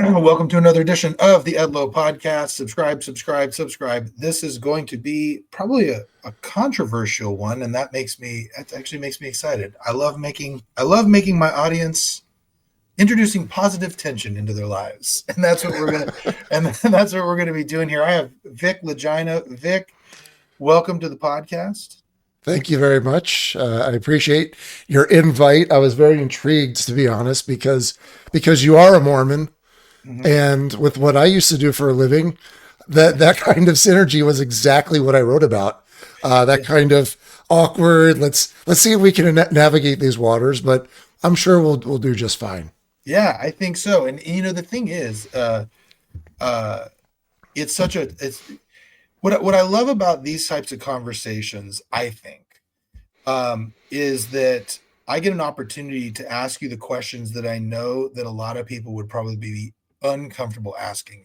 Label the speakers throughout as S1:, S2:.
S1: Welcome to another edition of the Edlow Podcast. Subscribe, subscribe, subscribe. This is going to be probably a controversial one, and that actually makes me excited. I love making my audience introducing positive tension into their lives, and that's what we're gonna be doing here. I have Vic Lagina. Vic, welcome to the podcast.
S2: Thank you very much. I appreciate your invite. I was very intrigued, to be honest, because you are a Mormon, and with what I used to do for a living, that kind of synergy was exactly what I wrote about. That kind of awkward. Let's see if we can navigate these waters, but I'm sure we'll do just fine.
S1: Yeah, I think so. And the thing is, it's what I love about these types of conversations, I think, is that I get an opportunity to ask you the questions that I know that a lot of people would probably be uncomfortable asking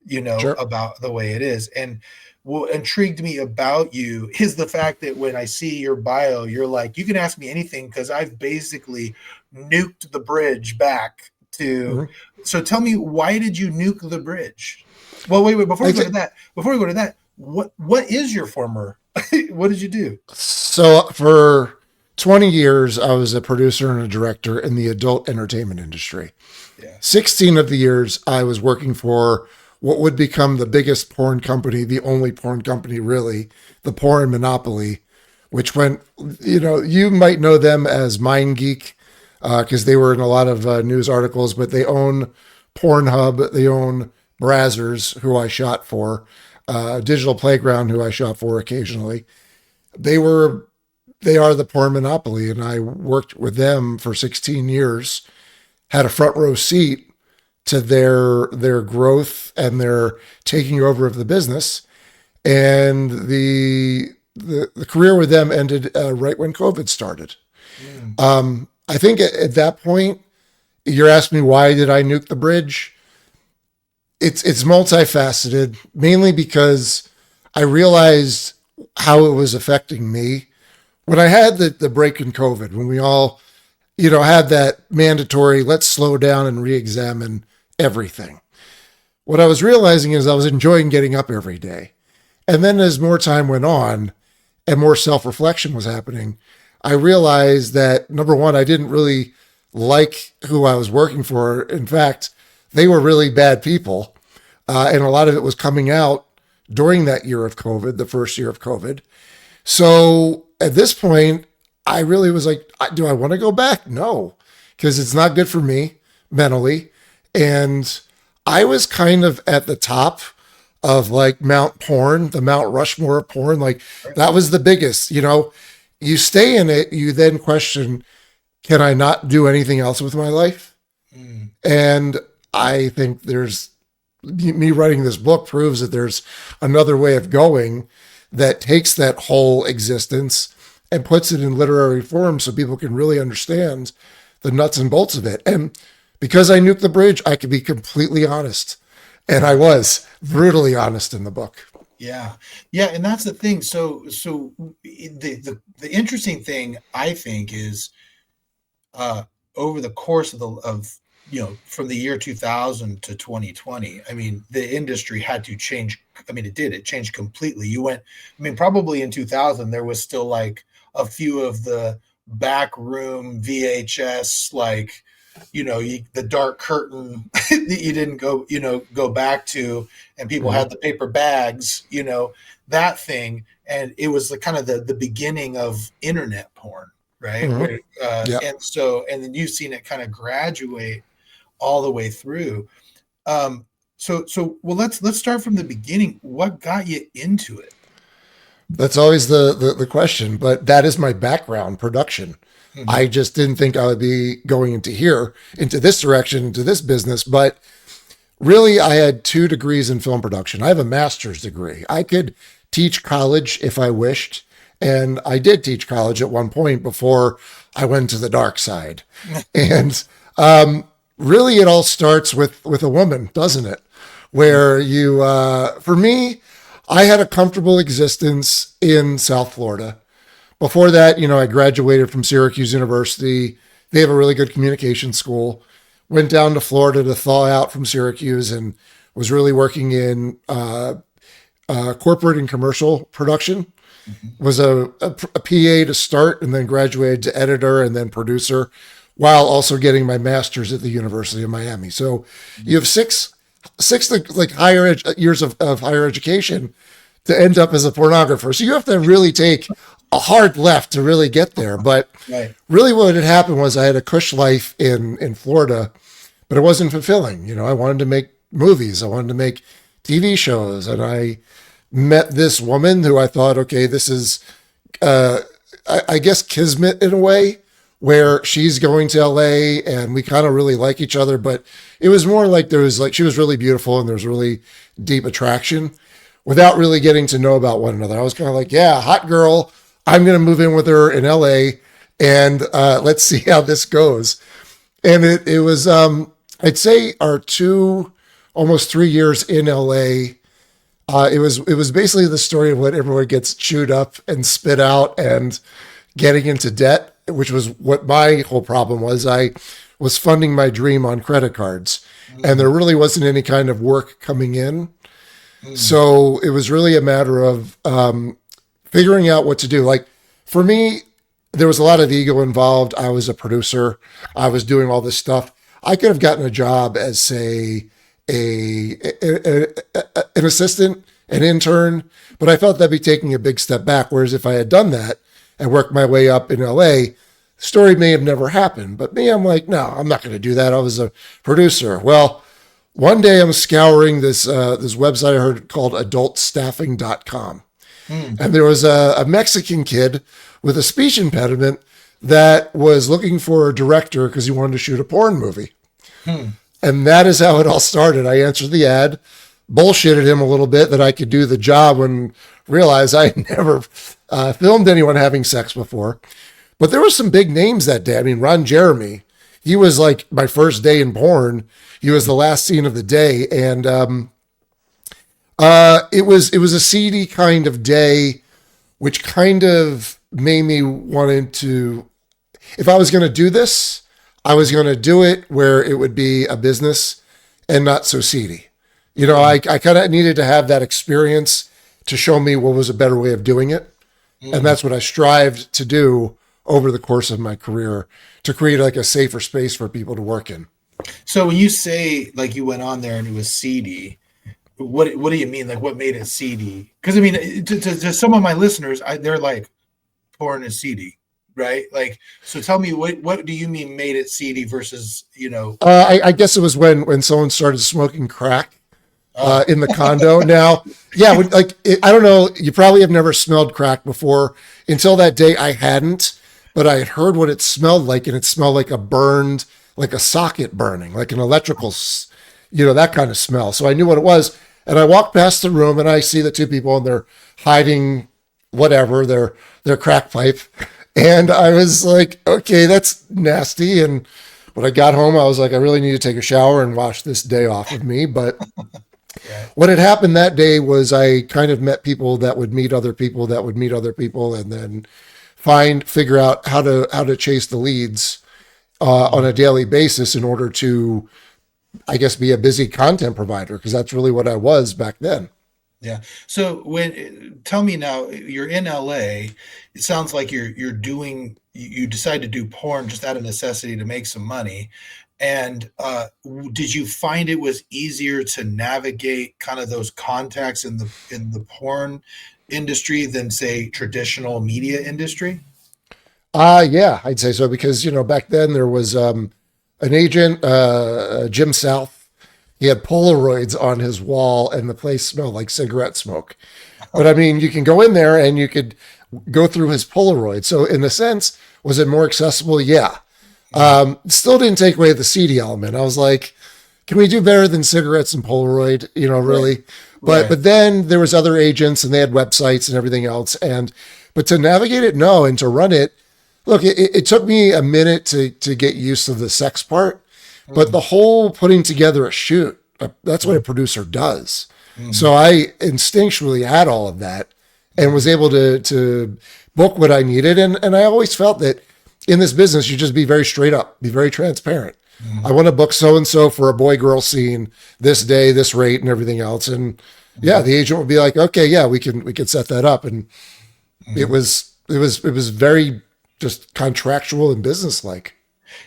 S1: you,
S2: Sure.
S1: about the way it is. And what intrigued me about you is the fact that when I see your bio, you're like, you can ask me anything because I've basically nuked the bridge back to. So tell me, why did you nuke the bridge? Well, wait, before we go to that, what is your former? What did you do?
S2: So for 20 years, I was a producer and a director in the adult entertainment industry.
S1: Yeah.
S2: 16 of the years, I was working for what would become the biggest porn company, the only porn company really, the porn monopoly, which went, you might know them as MindGeek, because they were in a lot of news articles, but they own Pornhub, they own Brazzers, who I shot for, Digital Playground, who I shot for occasionally. They are the porn monopoly, and I worked with them for 16 years, had a front row seat to their growth and their taking over of the business. And the career with them ended right when COVID started. I think at that point, you're asking me, why did I nuke the bridge? It's multifaceted, mainly because I realized how it was affecting me. When I had the break in COVID, when we all, had that mandatory, let's slow down and re-examine everything. What I was realizing is I was enjoying getting up every day. And then as more time went on and more self-reflection was happening, I realized that, number one, I didn't really like who I was working for. In fact, they were really bad people. And a lot of it was coming out during that year of COVID, the first year of COVID. So at this point, I really was like, do I want to go back? No, because it's not good for me mentally. And I was kind of at the top of like Mount Porn, the Mount Rushmore of porn. Like that was the biggest, you stay in it, you then question, can I not do anything else with my life? And I think me writing this book proves that there's another way of going that takes that whole existence and puts it in literary form so people can really understand the nuts and bolts of it. And because I nuked the bridge, I could be completely honest. And I was brutally honest in the book.
S1: Yeah. And that's the thing. So the interesting thing, I think, is over the course of from the year 2000 to 2020, I mean, the industry had to change. I mean, it changed completely. Probably in 2000, there was still like a few of the backroom VHS, like, the dark curtain that you didn't go back to, and people had the paper bags, that thing. And it was the kind of the beginning of internet porn, right? And then you've seen it kind of graduate all the way through. Well, let's start from the beginning. What got you into it?
S2: That's always the question, but that is my background, production. I just didn't think I would be going into this direction, into this business. But really, I had 2 degrees in film production. I have a master's degree. I could teach college if I wished. And I did teach college at one point before I went to the dark side. And really, it all starts with a woman, doesn't it? Where for me, I had a comfortable existence in South Florida. Before that, I graduated from Syracuse University. They have a really good communication school. went down to Florida to thaw out from Syracuse and was really working in corporate and commercial production. Was a PA to start and then graduated to editor and then producer while also getting my master's at the University of Miami. So you have six like years of higher education to end up as a pornographer. So you have to really take a hard left to really get there. But really what had happened was I had a cush life in Florida, but it wasn't fulfilling. You know, I wanted to make movies. I wanted to make TV shows. And I met this woman who I thought, okay, this is, I guess, kismet in a way, where she's going to LA and we kind of really like each other. But it was more like she was really beautiful and there was really deep attraction without really getting to know about one another. I was kind of like, yeah, hot girl. I'm going to move in with her in LA and let's see how this goes. And it was, I'd say our almost 3 years in LA. It was basically the story of when everyone gets chewed up and spit out and getting into debt, which was what my whole problem was. I was funding my dream on credit cards and there really wasn't any kind of work coming in. So it was really a matter of figuring out what to do. Like for me, there was a lot of ego involved. I was a producer. I was doing all this stuff. I could have gotten a job as, say, an assistant, an intern, but I felt that'd be taking a big step back. Whereas if I had done that and worked my way up in LA, the story may have never happened. But me, I'm like, no, I'm not going to do that. I was a producer. Well, one day I'm scouring this website I heard called adultstaffing.com. And there was a Mexican kid with a speech impediment that was looking for a director because he wanted to shoot a porn movie. And that is how it all started. I answered the ad, bullshitted him a little bit that I could do the job when realized I had never filmed anyone having sex before. But there were some big names that day. I mean, Ron Jeremy, he was like my first day in porn. He was the last scene of the day. And it was a seedy kind of day, which kind of made me wanted to, if I was going to do this, I was going to do it where it would be a business and not so seedy. You know, I kind of needed to have that experience to show me what was a better way of doing it. And that's what I strived to do over the course of my career, to create like a safer space for people to work in.
S1: So when you say like you went on there and it was seedy, what do you mean? Like what made it seedy? Because I mean, to some of my listeners, they're like, porn is seedy. Right? Like, so tell me, what do you mean made it seedy versus, you know?
S2: I guess it was when someone started smoking crack in the condo. Now, yeah, I don't know, you probably have never smelled crack before. Until that day, I hadn't, but I had heard what it smelled like, and it smelled like like a socket burning, like an electrical, that kind of smell. So I knew what it was. And I walked past the room and I see the two people and they're hiding whatever, their crack pipe. And I was like, okay, that's nasty. And when I got home, I was like, I really need to take a shower and wash this day off of me. But what had happened that day was I kind of met people that would meet other people that would meet other people, and then figure out how to chase the leads on a daily basis in order to, I guess, be a busy content provider, because that's really what I was back then.
S1: Yeah. So tell me now, you're in LA. It sounds like you decide to do porn just out of necessity to make some money. And did you find it was easier to navigate kind of those contacts in the porn industry than, say, traditional media industry?
S2: Yeah, I'd say so, because back then there was an agent, Jim South. He had Polaroids on his wall and the place smelled like cigarette smoke. But I mean, you can go in there and you could go through his Polaroid. So in a sense, was it more accessible? Yeah. Still didn't take away the seedy element. I was like, can we do better than cigarettes and Polaroid? Really. Right. But then there was other agents and they had websites and everything else. But to navigate it, no. And to run it, look, it took me a minute to get used to the sex part. But the whole putting together a shoot, that's what a producer does. So I instinctually had all of that and was able to book what I needed. And I always felt that in this business, you just be very straight up, be very transparent. I want to book so-and-so for a boy-girl scene this day, this rate, and everything else. And yeah, the agent would be like, okay, yeah, we can set that up. And it was very just contractual and business-like.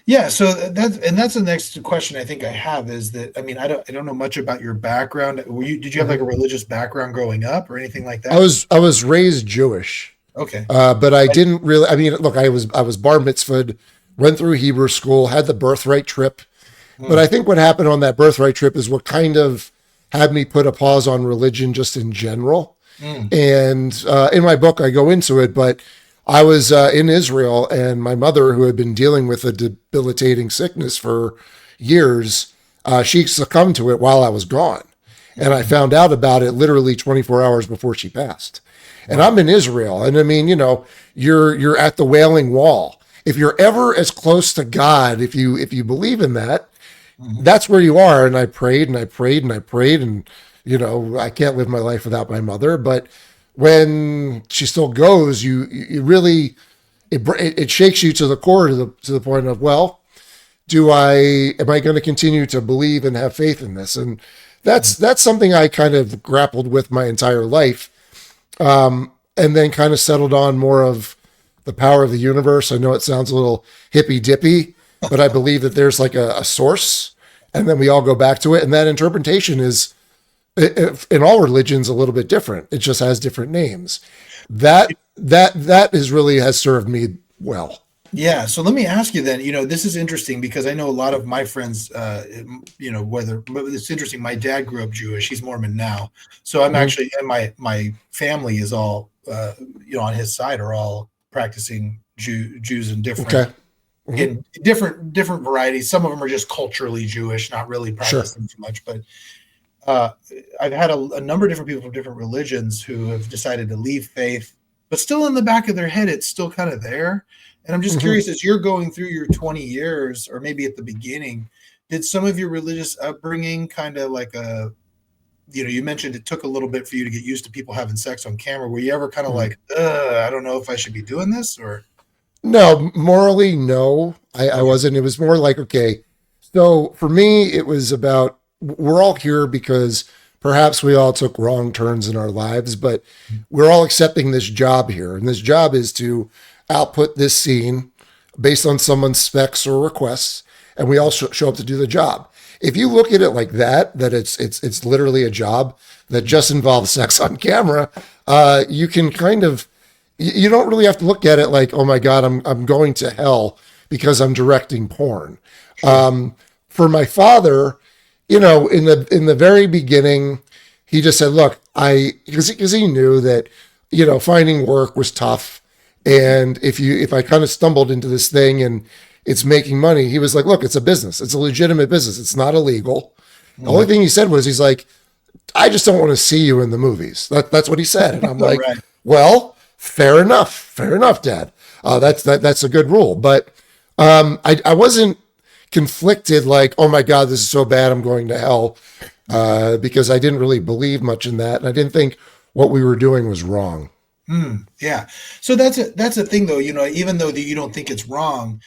S1: Yeah, so that's the next question I think I have is that, I mean, I don't know much about your background. Did you have like a religious background growing up or anything like that?
S2: I was raised Jewish.
S1: Okay.
S2: But I didn't really. I mean, look, I was bar mitzvahed, went through Hebrew school, had the birthright trip. But I think what happened on that birthright trip is what kind of had me put a pause on religion just in general. And in my book, I go into it. But I was in Israel, and my mother, who had been dealing with a debilitating sickness for years, she succumbed to it while I was gone, and I found out about it literally 24 hours before she passed. And I'm in Israel, and I mean, you're at the Wailing Wall. If you're ever as close to God, if you believe in that, that's where you are. And I prayed and I prayed and I prayed, and I can't live my life without my mother. But when she still goes, you really it shakes you to the core, to the point of, well, am I going to continue to believe and have faith in this? And that's something I kind of grappled with my entire life. And then kind of settled on more of the power of the universe. I know it sounds a little hippy dippy, but I believe that there's like a source, and then we all go back to it. And that interpretation is, in all religions, a little bit different. It just has different names. That is really has served me well.
S1: Yeah. So let me ask you then, this is interesting because I know a lot of my friends, but it's interesting. My dad grew up Jewish. He's Mormon now. So I'm actually, and my family is all, on his side are all practicing Jews in different, in different varieties. Some of them are just culturally Jewish, not really practicing too much, but I've had a number of different people from different religions who have decided to leave faith, but still in the back of their head, it's still kind of there. And I'm just curious, as you're going through your 20 years, or maybe at the beginning, did some of your religious upbringing kind of like you mentioned it took a little bit for you to get used to people having sex on camera. Were you ever kind of like, I don't know if I should be doing this? Or
S2: no, morally, no, I wasn't. It was more like, okay, so for me, it was about, we're all here because perhaps we all took wrong turns in our lives, but we're all accepting this job here. And this job is to output this scene based on someone's specs or requests, and we all show up to do the job. If you look at it like that it's literally a job that just involves sex on camera, you can kind of, you don't really have to look at it like, oh my God, I'm going to hell because I'm directing porn. For my father, in the very beginning, he just said, look, because he knew that, finding work was tough. And if I kind of stumbled into this thing and it's making money, he was like, look, it's a business. It's a legitimate business. It's not illegal. The only thing he said was, he's like, I just don't want to see you in the movies. That's what he said. And I'm like, right. Well, fair enough, Dad. That's a good rule. But I wasn't conflicted like, oh my God, this is so bad, I'm going to hell, because I didn't really believe much in that. And I didn't think what we were doing was wrong.
S1: Yeah. So that's a thing though, even though you don't think it's wrong,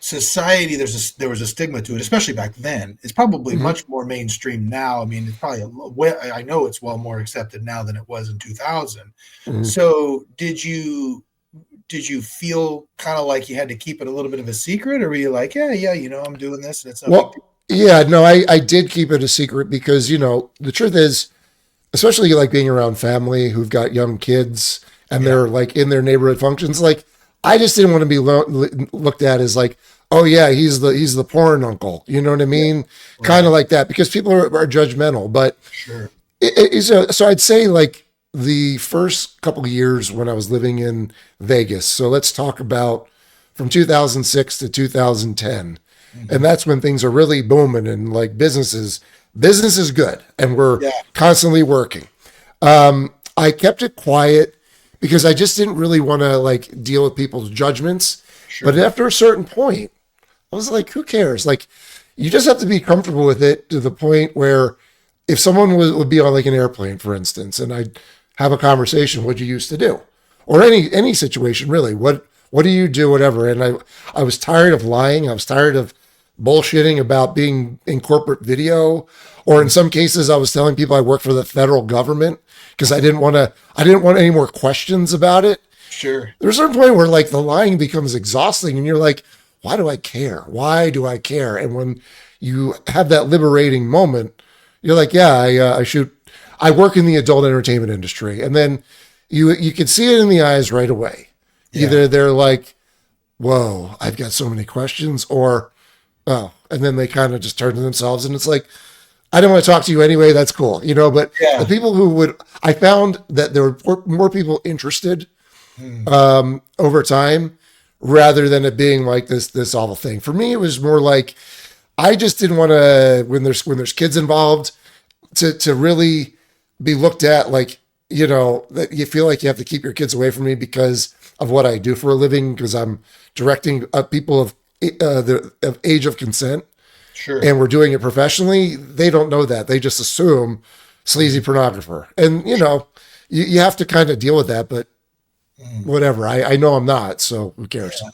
S1: society, there was a stigma to it, especially back then. It's probably much more mainstream now. I mean, it's probably I know it's well more accepted now than it was in 2000. So did you feel kind of like you had to keep it a little bit of a secret, or were you like, yeah, I'm doing this and it's not
S2: yeah, no, I did keep it a secret because, the truth is, especially like being around family who've got young kids and they're like in their neighborhood functions, like I just didn't want to be looked at as like, oh yeah, he's the porn uncle. You know what I mean? Yeah. Right. Kind of like that, because people are judgmental. But
S1: sure.
S2: So I'd say like the first couple of years when I was living in Vegas. So let's talk about from 2006 to 2010. And that's when things are really booming and like business is good and we're constantly working. I kept it quiet because I just didn't really want to like deal with people's judgments. Sure. But after a certain point, I was like, who cares? Like, you just have to be comfortable with it to the point where if someone would be on like an airplane, for instance, and I'd have a conversation, what you used to do, or any situation really, what do you do, whatever. And I was tired of lying. I was tired of bullshitting about being in corporate video, or in some cases I was telling people I work for the federal government because I didn't want any more questions about it.
S1: Sure.
S2: There's a certain point where like the lying becomes exhausting and you're like, why do I care? Why do I care? And when you have that liberating moment, you're like, yeah, I work in the adult entertainment industry. And then you can see it in the eyes right away. Yeah. Either they're like, whoa, I've got so many questions, or, oh, and then they kind of just turn to themselves and it's like, I don't want to talk to you anyway. That's cool. But the people I found that there were more people interested over time, rather than it being like this awful thing. For me, it was more like, I just didn't want to, when there's kids involved, to really be looked at like, that you feel like you have to keep your kids away from me because of what I do for a living, because I'm directing people of age of consent.
S1: Sure.
S2: And we're doing it professionally. They don't know that. They just assume sleazy pornographer. And, you have to kind of deal with that, but whatever. I know I'm not, so who cares?
S1: Yeah.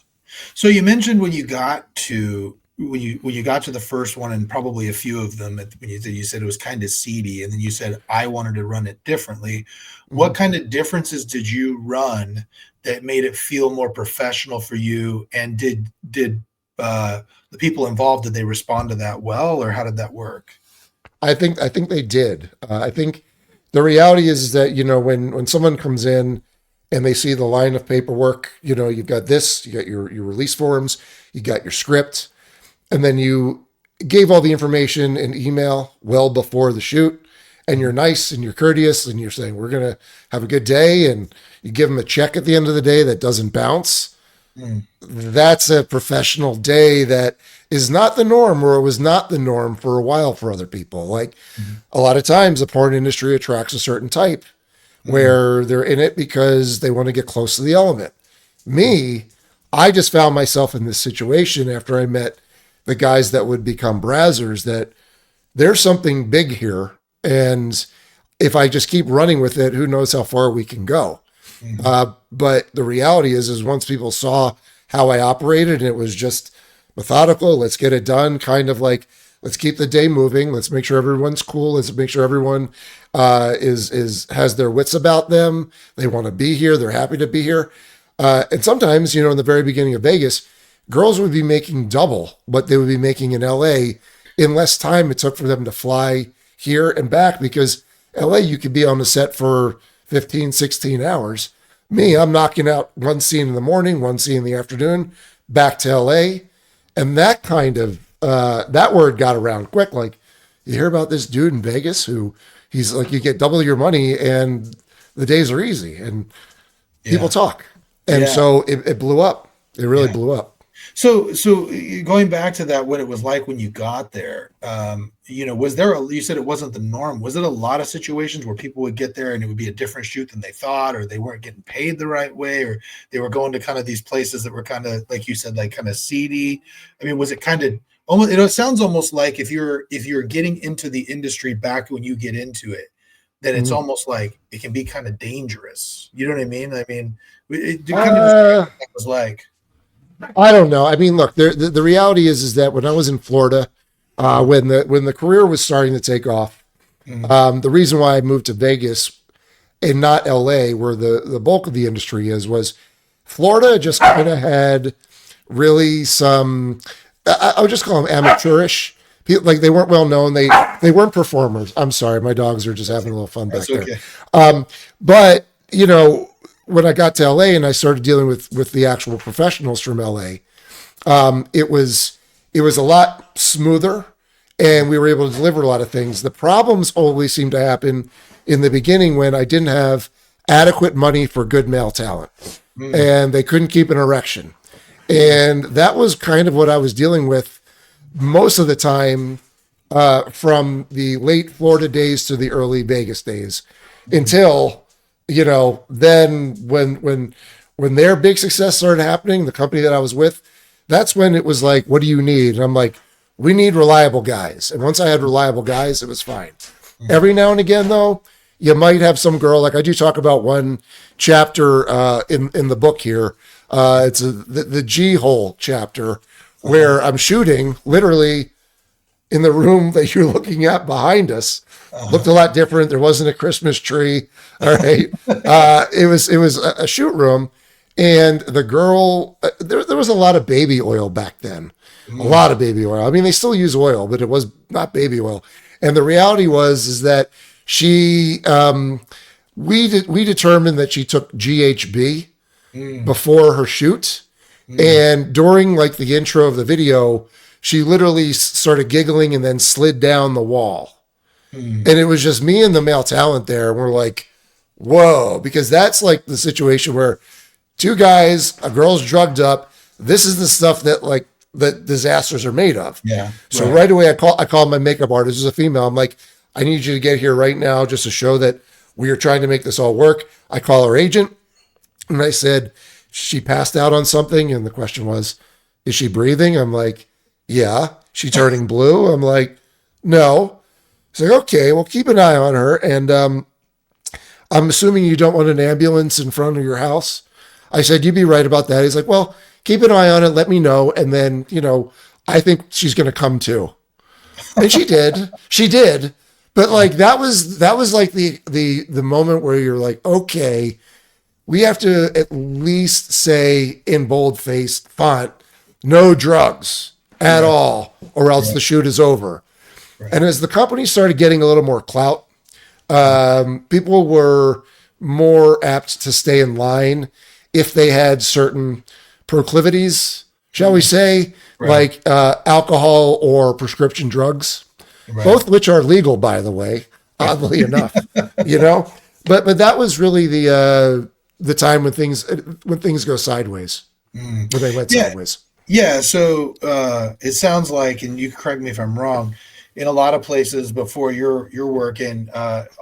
S1: So you mentioned when you got to the first one, and probably a few of them, when you said it was kind of seedy, and then you said I wanted to run it differently. What kind of differences did you run that made it feel more professional for you? And did the people involved, did they respond to that well, or how did that work?
S2: I think they did. I think the reality is that when someone comes in and they see the line of paperwork, you've got this, you got your release forms, you got your script. And then you gave all the information in email well before the shoot, and you're nice and you're courteous and you're saying, we're going to have a good day. And you give them a check at the end of the day that doesn't bounce. That's a professional day that is not the norm, or it was not the norm for a while for other people. Like a lot of times the porn industry attracts a certain type where they're in it because they want to get close to the element. Me, I just found myself in this situation after I met the guys that would become brazzers, that there's something big here. And if I just keep running with it, who knows how far we can go. But the reality is once people saw how I operated, and it was just methodical, let's get it done, kind of like, let's keep the day moving. Let's make sure everyone's cool. Let's make sure everyone has their wits about them. They want to be here. They're happy to be here. And sometimes, in the very beginning of Vegas, girls would be making double what they would be making in LA in less time it took for them to fly here and back, because LA, you could be on the set for 15, 16 hours. Me, I'm knocking out one scene in the morning, one scene in the afternoon, back to LA. And that kind of, that word got around quick. Like, you hear about this dude in Vegas who he's like, you get double your money and the days are easy, and people talk. And so it blew up. It really blew up.
S1: So going back to that, what it was like when you got there, was there you said it wasn't the norm. Was it a lot of situations where people would get there and it would be a different shoot than they thought, or they weren't getting paid the right way, or they were going to kind of these places that were kind of, like you said, like kind of seedy? I mean, was it kind of almost, it sounds almost like if you're getting into the industry back when you get into it, then it's almost like it can be kind of dangerous. You know what I mean? I mean, it kind of was like,
S2: I don't know. I mean, look, the reality is that when I was in Florida, when the career was starting to take off, the reason why I moved to Vegas and not LA, where the bulk of the industry was Florida just kind of had really some, I would just call them amateurish. Like, they weren't well known. They weren't performers. I'm sorry. My dogs are just having a little fun back there. But, when I got to LA and I started dealing with the actual professionals from LA, it was a lot smoother, and we were able to deliver a lot of things. The problems always seemed to happen in the beginning when I didn't have adequate money for good male talent, and they couldn't keep an erection. And that was kind of what I was dealing with most of the time, from the late Florida days to the early Vegas days, until, then when their big success started happening, the company that I was with, that's when it was like, what do you need? And I'm like, we need reliable guys. And once I had reliable guys, it was fine. Every now and again, though, you might have some girl, like I do talk about one chapter in the book here. It's the G-hole chapter, where I'm shooting literally in the room that you're looking at behind us. Looked a lot different. There wasn't a Christmas tree. All right. It was a shoot room, and the girl, there was a lot of baby oil back then. A lot of baby oil. I mean, they still use oil, but it was not baby oil. And the reality is that she, we determined that she took GHB before her shoot. And during like the intro of the video, she literally started giggling and then slid down the wall. And it was just me and the male talent there. And we're like, whoa, because that's like the situation where two guys, a girl's drugged up. This is the stuff that like the disasters are made of.
S1: Yeah.
S2: So right away, I called my makeup artist, who's a female. I'm like, I need you to get here right now just to show that we are trying to make this all work. I call her agent and I said, she passed out on something. And the question was, is she breathing? I'm like, yeah. She turning blue? I'm like, no. He's like, okay, well, keep an eye on her. And I'm assuming you don't want an ambulance in front of your house. I said, you'd be right about that. He's like, well, keep an eye on it. Let me know. And then, I think she's going to come too. And she did. She did. But like, that was like the moment where you're like, okay, we have to at least say in bold-faced font, no drugs at all, or else the shoot is over. Right. And as the company started getting a little more clout, people were more apt to stay in line if they had certain proclivities, shall we say, like alcohol or prescription drugs, both which are legal, by the way, oddly enough, But that was really the time when things go sideways, when they went sideways.
S1: Yeah. So it sounds like, and you correct me if I'm wrong, in a lot of places before you're working,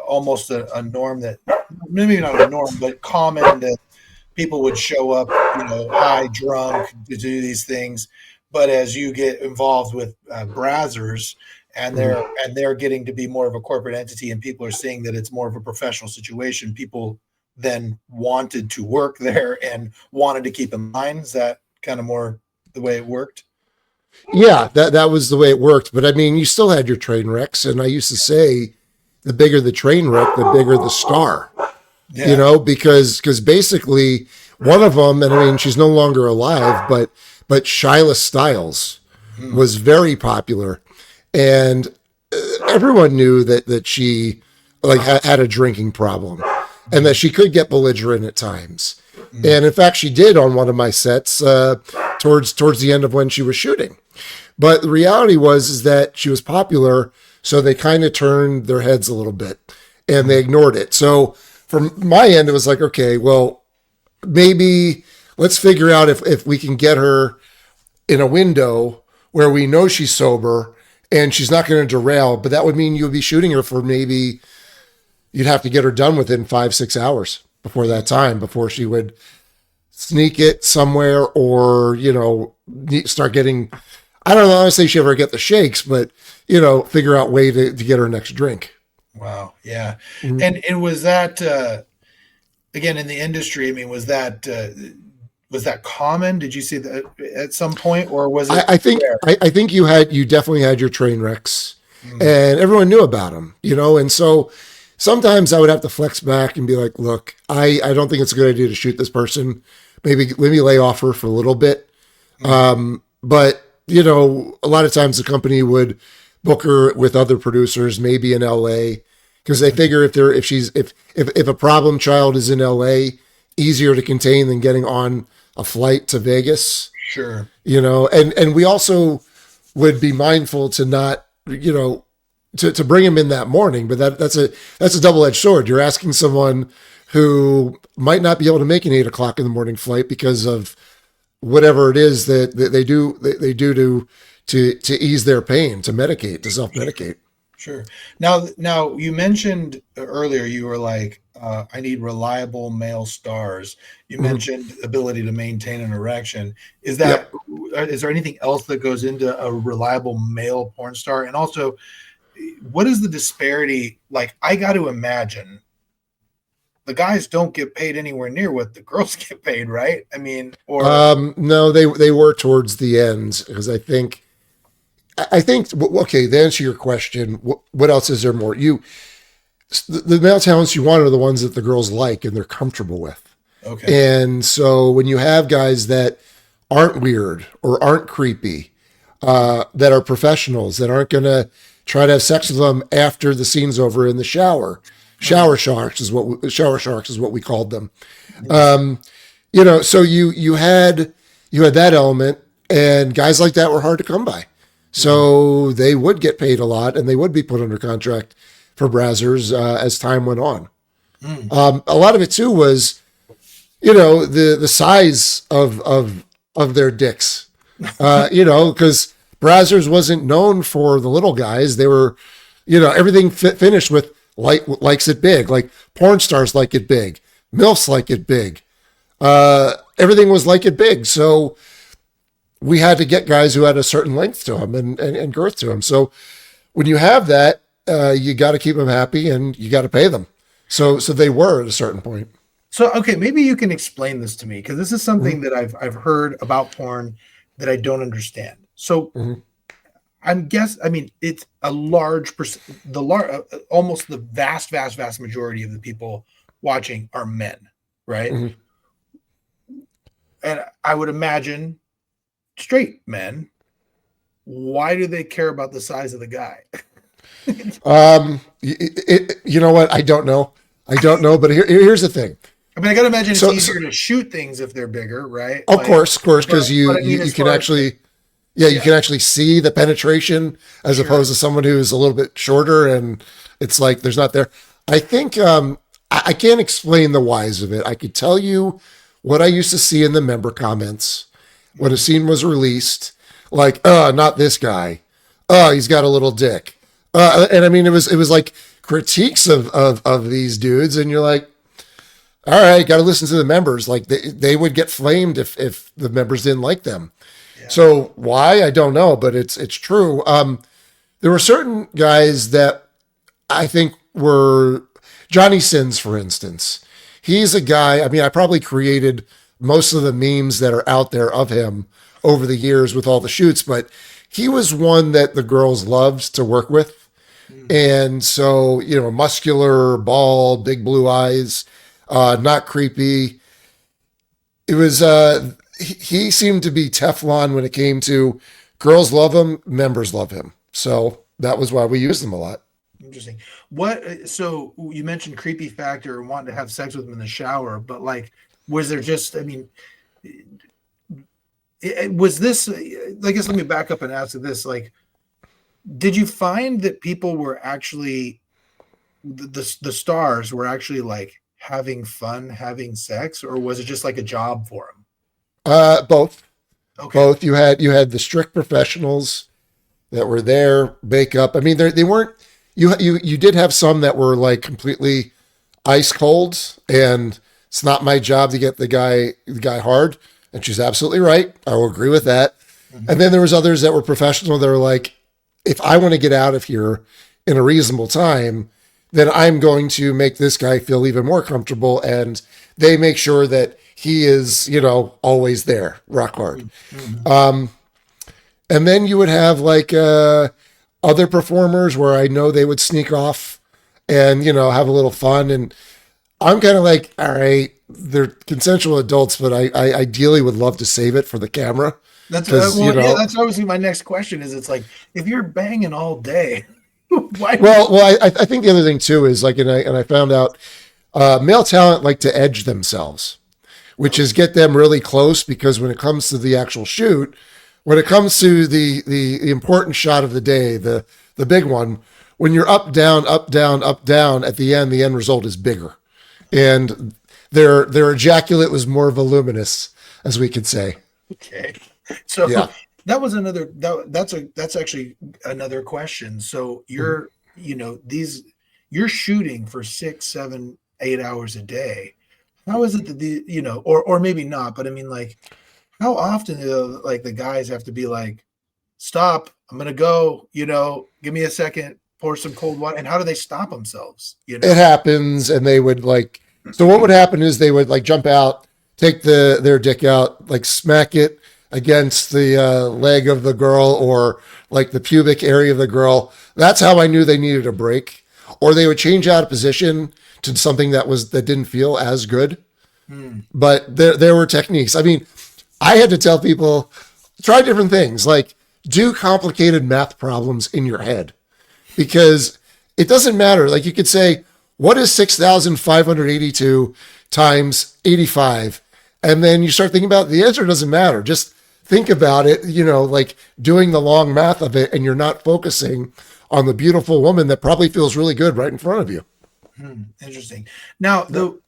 S1: almost a norm that maybe not a norm, but common that people would show up, high, drunk to do these things. But as you get involved with brazzers and they're getting to be more of a corporate entity, and people are seeing that it's more of a professional situation, people then wanted to work there and wanted to keep in line. Is that kind of more the way it worked?
S2: Yeah, that was the way it worked. But I mean, you still had your train wrecks. And I used to say, the bigger the train wreck, the bigger the star, because basically one of them, and I mean, she's no longer alive, but Shyla Stiles was very popular. And everyone knew that she like had a drinking problem and that she could get belligerent at times. And in fact, she did on one of my sets towards the end of when she was shooting. But the reality is that she was popular, so they kind of turned their heads a little bit and they ignored it. So from my end, it was like, okay, well, maybe let's figure out if we can get her in a window where we know she's sober and she's not going to derail. But that would mean you'll be shooting her for maybe you'd have to get her done within 5-6 hours before that time, before she would sneak it somewhere or, start getting, I don't know, I don't say she ever get the shakes, but, figure out way to get her next drink.
S1: Wow. Yeah. Mm-hmm. And was that, again, in the industry, I mean, was that common? Did you see that at some point, or was it?
S2: I think you definitely had your train wrecks, and everyone knew about them, and so sometimes I would have to flex back and be like, look, I don't think it's a good idea to shoot this person. Maybe let me lay off her for a little bit. But a lot of times the company would book her with other producers, maybe in LA, because they figure if a problem child is in LA, easier to contain than getting on a flight to Vegas.
S1: Sure.
S2: And we also would be mindful to not, to bring him in that morning, but that's a double-edged sword. You're asking someone who might not be able to make an 8 o'clock in the morning flight because of whatever it is that they do to ease their pain, to self-medicate.
S1: Sure. Now you mentioned earlier, you were like, I need reliable male stars. You mentioned ability to maintain an erection. Is there anything else that goes into a reliable male porn star? And also, what is the disparity? Like, I got to imagine the guys don't get paid anywhere near what the girls get paid, right? I mean, or
S2: No, they were towards the end because I think okay. To answer your question, what else is there more? The male talents you want are the ones that the girls like and they're comfortable with.
S1: okay,
S2: And so when you have guys that aren't weird or aren't creepy, that are professionals that aren't going to try to have sex with them after the scene's over in the shower. Shower sharks is what we called them. Um, so you had that element, and guys like that were hard to come by. So they would get paid a lot, and they would be put under contract for Brazzers as time went on. A lot of it too was, the size of their dicks. Because Brazzers wasn't known for the little guys. They were, everything finished with likes it big. Like porn stars like it big, MILFs like it big. Everything was like it big. So we had to get guys who had a certain length to them and girth to them. So when you have that, you got to keep them happy and you got to pay them. So they were at a certain point.
S1: so okay, maybe you can explain this to me because this is something that I've heard about porn that I don't understand. So I mean, it's a large percent, almost the vast majority of the people watching are men, right?
S2: Mhm.
S1: And I would imagine straight men. Why do they care about the size of the guy?
S2: You know what? I don't know. But here's the thing.
S1: I mean, I gotta imagine it's
S2: So,
S1: easier to shoot things if they're bigger, right?
S2: of course, because
S1: But I mean,
S2: you
S1: as
S2: can
S1: far as
S2: actually, you can actually see the penetration as
S1: sure,
S2: opposed to someone who's a little bit shorter and it's like there's not there. I think I can't explain the whys of it. I could tell you what I used to see in the member comments when a scene was released, like, not this guy. He's got a little dick. And I mean, it was like critiques of these dudes, and you're like, all right, got to listen to the members. Like they would get flamed if the members didn't like them.
S1: yeah,
S2: So why I don't know, but it's true. There were certain guys that I think were Johnny Sins, for instance. He's a guy. I mean, I probably created most of the memes that are out there of him over the years with all the shoots, but he was one that the girls loved to work with. And so, muscular, bald, big blue eyes, not creepy. It was, he seemed to be Teflon when it came to girls love him, members love him. So that was why we used him a lot.
S1: interesting. What? So you mentioned creepy factor and wanting to have sex with him in the shower, but like, was there just? I mean, was this? I guess let me back up and ask you this: like, did you find that people were actually the stars were actually like having fun having sex, or was it just like a job for them?
S2: Both.
S1: Okay,
S2: Both. You had the strict professionals that were there, makeup. I mean, they weren't. You did have some that were like completely ice cold, and it's not my job to get the guy hard. And she's absolutely right. I will agree with that. And then there was others that were professional. That were like, if I want to get out of here in a reasonable time, then I'm going to make this guy feel even more comfortable. And they make sure that he is, always there, rock hard. And then you would have like other performers where I know they would sneak off and, have a little fun. And I'm kind of like, all right, they're consensual adults, but I ideally would love to save it for the camera.
S1: that's
S2: Because,
S1: yeah. That's obviously my next question. Is it's like if you're banging all day, why?
S2: well, I think the other thing too is like, and I found out male talent like to edge themselves, which is get them really close because when it comes to the actual shoot, when it comes to the important shot of the day, the big one, when you're up, down, up, down, up, down, at the end result is bigger. And their ejaculate was more voluminous, as we could say.
S1: Okay. So
S2: Yeah.
S1: that was another that's actually another question. So you're shooting for 6, 7, 8 hours a day. How is it that or maybe not, but I mean like how often do like the guys have to be like, stop, I'm gonna go, give me a second, pour some cold water, and how do they stop themselves?
S2: It happens, and they would like So what would happen is they would like jump out, take their dick out, like smack it against the leg of the girl or like the pubic area of the girl. That's how I knew they needed a break. Or they would change out of position to something that didn't feel as good. But there were techniques. I mean, I had to tell people try different things, like do complicated math problems in your head, because it doesn't matter. Like you could say, what is 6,582 times 85? And then you start thinking about it, the answer doesn't matter. Just think about it, like doing the long math of it, and you're not focusing on the beautiful woman that probably feels really good right in front of you.
S1: Interesting. Now, the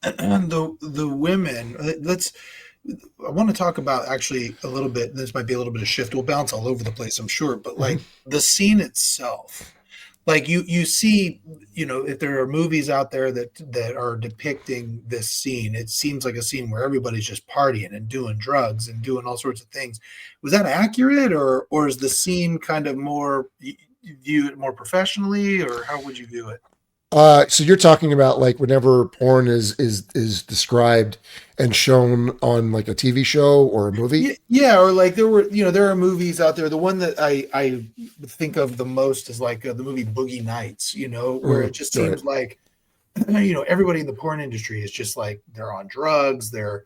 S1: women. I want to talk about actually a little bit. This might be a little bit of shift. We'll bounce all over the place, I'm sure. But like the scene itself, like you see, if there are movies out there that are depicting this scene, it seems like a scene where everybody's just partying and doing drugs and doing all sorts of things. Was that accurate, or is the scene kind of more, you view it more professionally, or how would you view it?
S2: So you're talking about like whenever porn is described and shown on like a TV show or a movie?
S1: Yeah, or like there are movies out there. The one that I think of the most is like the movie Boogie Nights, where it just
S2: Right.
S1: seems like everybody in the porn industry is just like they're on drugs, they're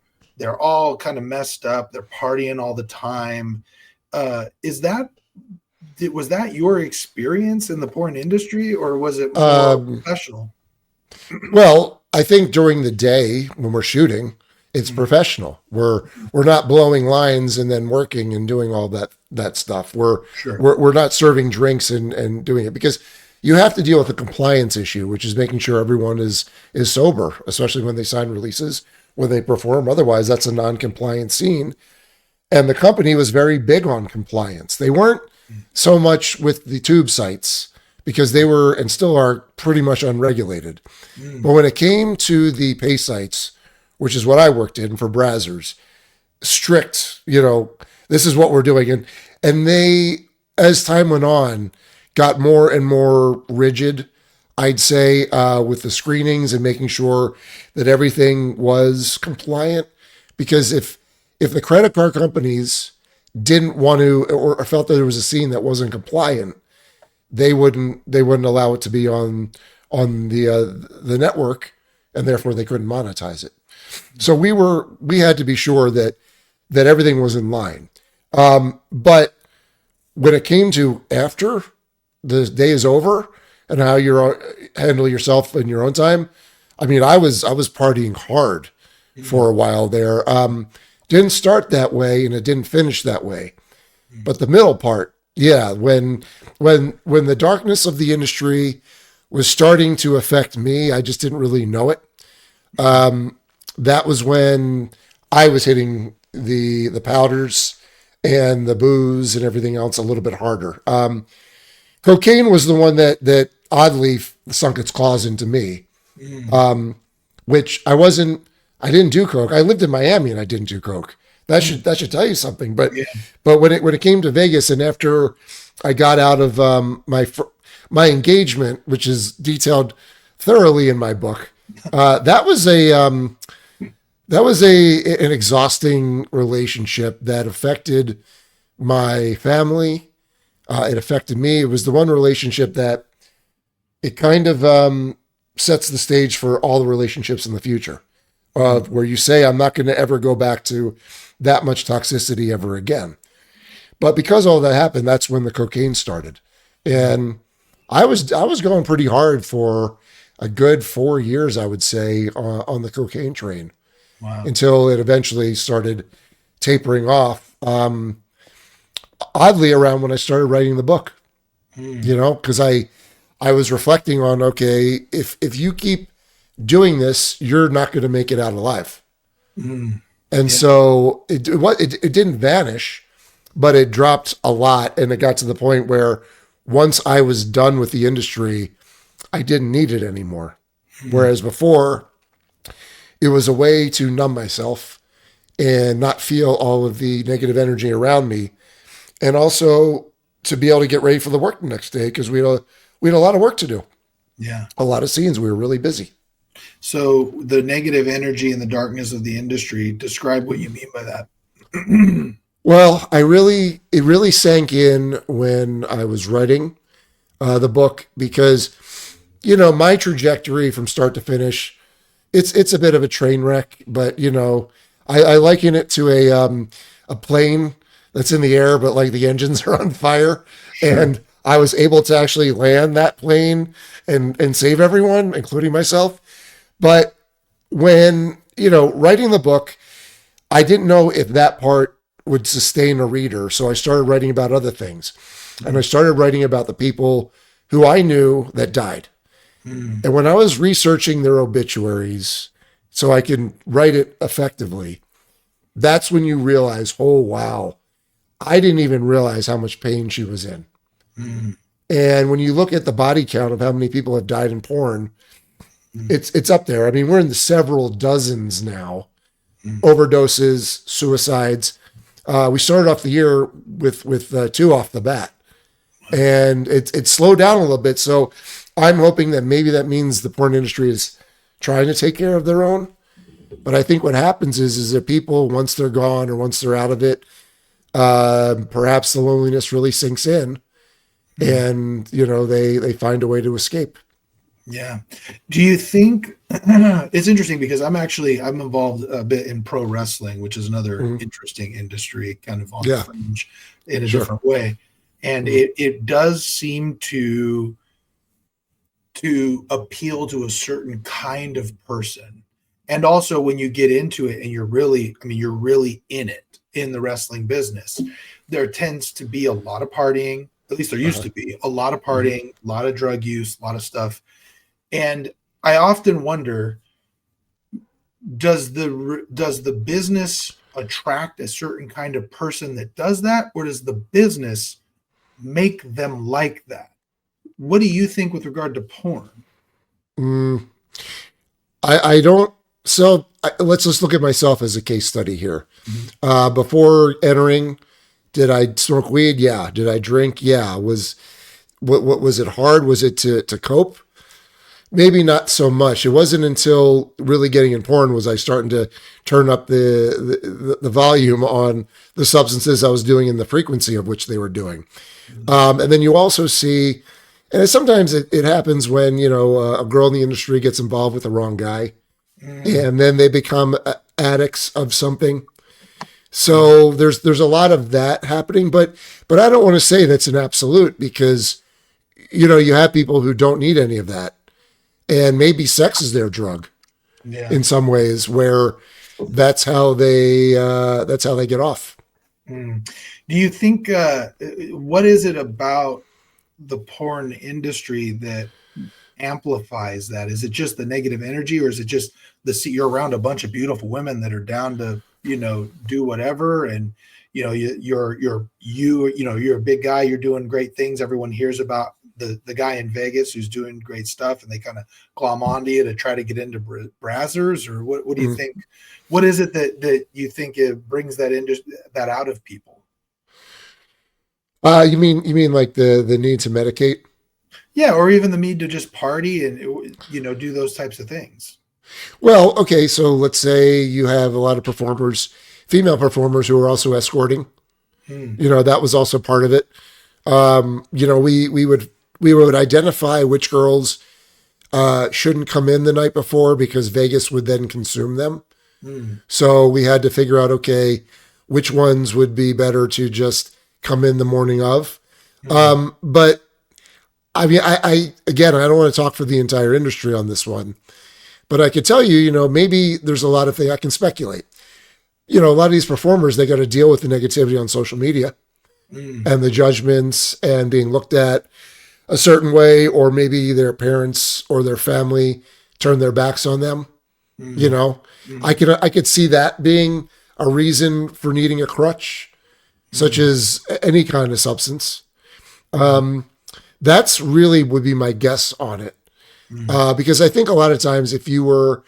S1: all kind of messed up, they're partying all the time. Is that Was that your experience in the porn industry, or was it more
S2: Um,
S1: professional?
S2: well, I think during the day when we're shooting, it's
S1: Mhm.
S2: professional. We're not blowing lines and then working and doing all that stuff. We're
S1: Sure.
S2: we're, we're not serving drinks and doing it because you have to deal with the compliance issue, which is making sure everyone is sober, especially when they sign releases, when they perform. Otherwise, that's a non-compliant scene. And the company was very big on compliance. They weren't so much with the tube sites because they were and still are pretty much unregulated.
S1: Mm.
S2: But when it came to the pay sites, which is what I worked in for Brazzers, strict, this is what we're doing. And they, as time went on, got more and more rigid, I'd say, with the screenings and making sure that everything was compliant. Because if the credit card companies didn't want to or felt that there was a scene that wasn't compliant, they wouldn't allow it to be on the network, and therefore they couldn't monetize it. So we had to be sure that everything was in line. But when it came to after the day is over and how you handle yourself in your own time, I mean, I was partying hard for a while there. Didn't start that way and it didn't finish that way. But the middle part, yeah, when the darkness of the industry was starting to affect me, I just didn't really know it. That was when I was hitting the powders and the booze and everything else a little bit harder. Cocaine was the one that oddly sunk its claws into me, which I didn't do coke. I lived in Miami and I didn't do coke. That should tell you something. But
S1: Yeah.
S2: but when it came to Vegas and after I got out of my engagement, which is detailed thoroughly in my book, that was an exhausting relationship that affected my family. It affected me. It was the one relationship that it kind of sets the stage for all the relationships in the future, where you say, I'm not going to ever go back to that much toxicity ever again. But because all that happened, that's when the cocaine started. And I was going pretty hard for a good 4 years, I would say, on the cocaine train
S1: Wow.
S2: until it eventually started tapering off. Oddly, around when I started writing the book, because I was reflecting on, okay, if you keep doing this, you're not going to make it out alive.
S1: Mm.
S2: And
S1: Yeah.
S2: so it didn't vanish, but it dropped a lot, and it got to the point where once I was done with the industry, I didn't need it anymore. Whereas before, it was a way to numb myself and not feel all of the negative energy around me, and also to be able to get ready for the work the next day because we had a lot of work to do,
S1: Yeah.
S2: a lot of scenes. We were really busy.
S1: So the negative energy and the darkness of the industry, describe what you mean by that.
S2: Well, it really sank in when I was writing the book because, my trajectory from start to finish, it's a bit of a train wreck, but I liken it to a plane that's in the air, but like the engines are on fire.
S1: Sure.
S2: And I was able to actually land that plane and save everyone, including myself. But when, writing the book, I didn't know if that part would sustain a reader. So I started writing about other things. And I started writing about the people who I knew that died.
S1: Mm.
S2: And when I was researching their obituaries so I can write it effectively, that's when you realize, oh, wow, I didn't even realize how much pain she was in.
S1: Mm.
S2: And when you look at the body count of how many people have died in porn, it's up there. I mean, we're in the several dozens now. Overdoses, suicides. We started off the year with 2 off the bat, and it's slowed down a little bit. So I'm hoping that maybe that means the porn industry is trying to take care of their own. But I think what happens is that people, once they're gone or once they're out of it, perhaps the loneliness really sinks in, and they find a way to escape.
S1: Yeah. Do you think it's interesting because I'm involved a bit in pro wrestling, which is another interesting industry, kind of on the fringe in a different way. And it does seem to appeal to a certain kind of person. And also when you get into it and you're really in it, in the wrestling business, there tends to be a lot of partying. At least there used to be a lot of partying, a lot of drug use, a lot of stuff. And I often wonder, does the business attract a certain kind of person that does that, or does the business make them like that? What do you think with regard to porn?
S2: I don't. So let's just look at myself as a case study here. Before entering, did I smoke weed? Yeah. Did I drink? Yeah. What was it hard? Was it to cope? Maybe not so much. It wasn't until really getting in porn was I starting to turn up the volume on the substances I was doing and the frequency of which they were doing. And then you also see, and sometimes it happens when, a girl in the industry gets involved with the wrong guy and then they become addicts of something. So there's a lot of that happening, but I don't want to say that's an absolute because, you have people who don't need any of that. And maybe sex is their drug in some ways where that's how they get off.
S1: Do you think, what is it about the porn industry that amplifies that? Is it just the negative energy, or is it just you're around a bunch of beautiful women that are down to, do whatever? And, you're a big guy, you're doing great things. Everyone hears about the guy in Vegas who's doing great stuff, and they kind of glom onto you to try to get into brazzers, or what do you think? What is it that you think it brings that out of people?
S2: You mean like the need to medicate?
S1: Yeah, or even the need to just party and do those types of things.
S2: Well, okay, so let's say you have a lot of performers, female performers who are also escorting. That was also part of it. We would identify which girls shouldn't come in the night before because Vegas would then consume them. So we had to figure out, okay, which ones would be better to just come in the morning of. But I mean, I don't want to talk for the entire industry on this one, but I could tell you, maybe there's a lot of things I can speculate. A lot of these performers, they got to deal with the negativity on social media and the judgments and being looked at a certain way, or maybe their parents or their family turn their backs on them. I could see that being a reason for needing a crutch, such as any kind of substance. That's really would be my guess on it. Because I think a lot of times if you were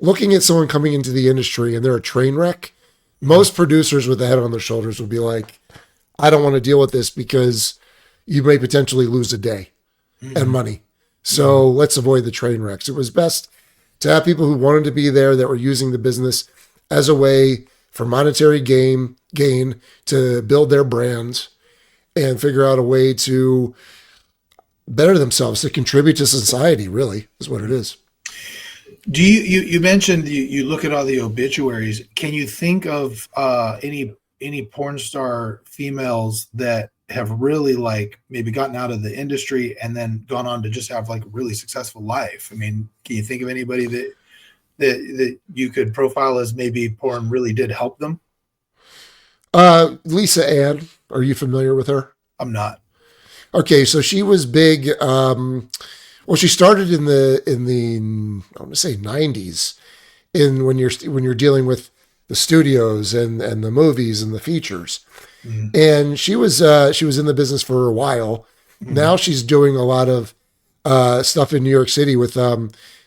S2: looking at someone coming into the industry and they're a train wreck, most producers with the head on their shoulders would be like, I don't want to deal with this because you may potentially lose a day and money. So let's avoid the train wrecks. It was best to have people who wanted to be there that were using the business as a way for monetary gain to build their brands and figure out a way to better themselves, to contribute to society, really, is what it is.
S1: Do you mentioned you look at all the obituaries. Can you think of any porn star females that have really like maybe gotten out of the industry and then gone on to just have like a really successful life? I mean, can you think of anybody that you could profile as maybe porn really did help them?
S2: Lisa Ann, are you familiar with her?
S1: I'm not.
S2: Okay, so she was big. Well, she started in the I want to say 90s, in when you're dealing with the studios and the movies and the features, and she was in the business for a while. Now she's doing a lot of stuff in New York City with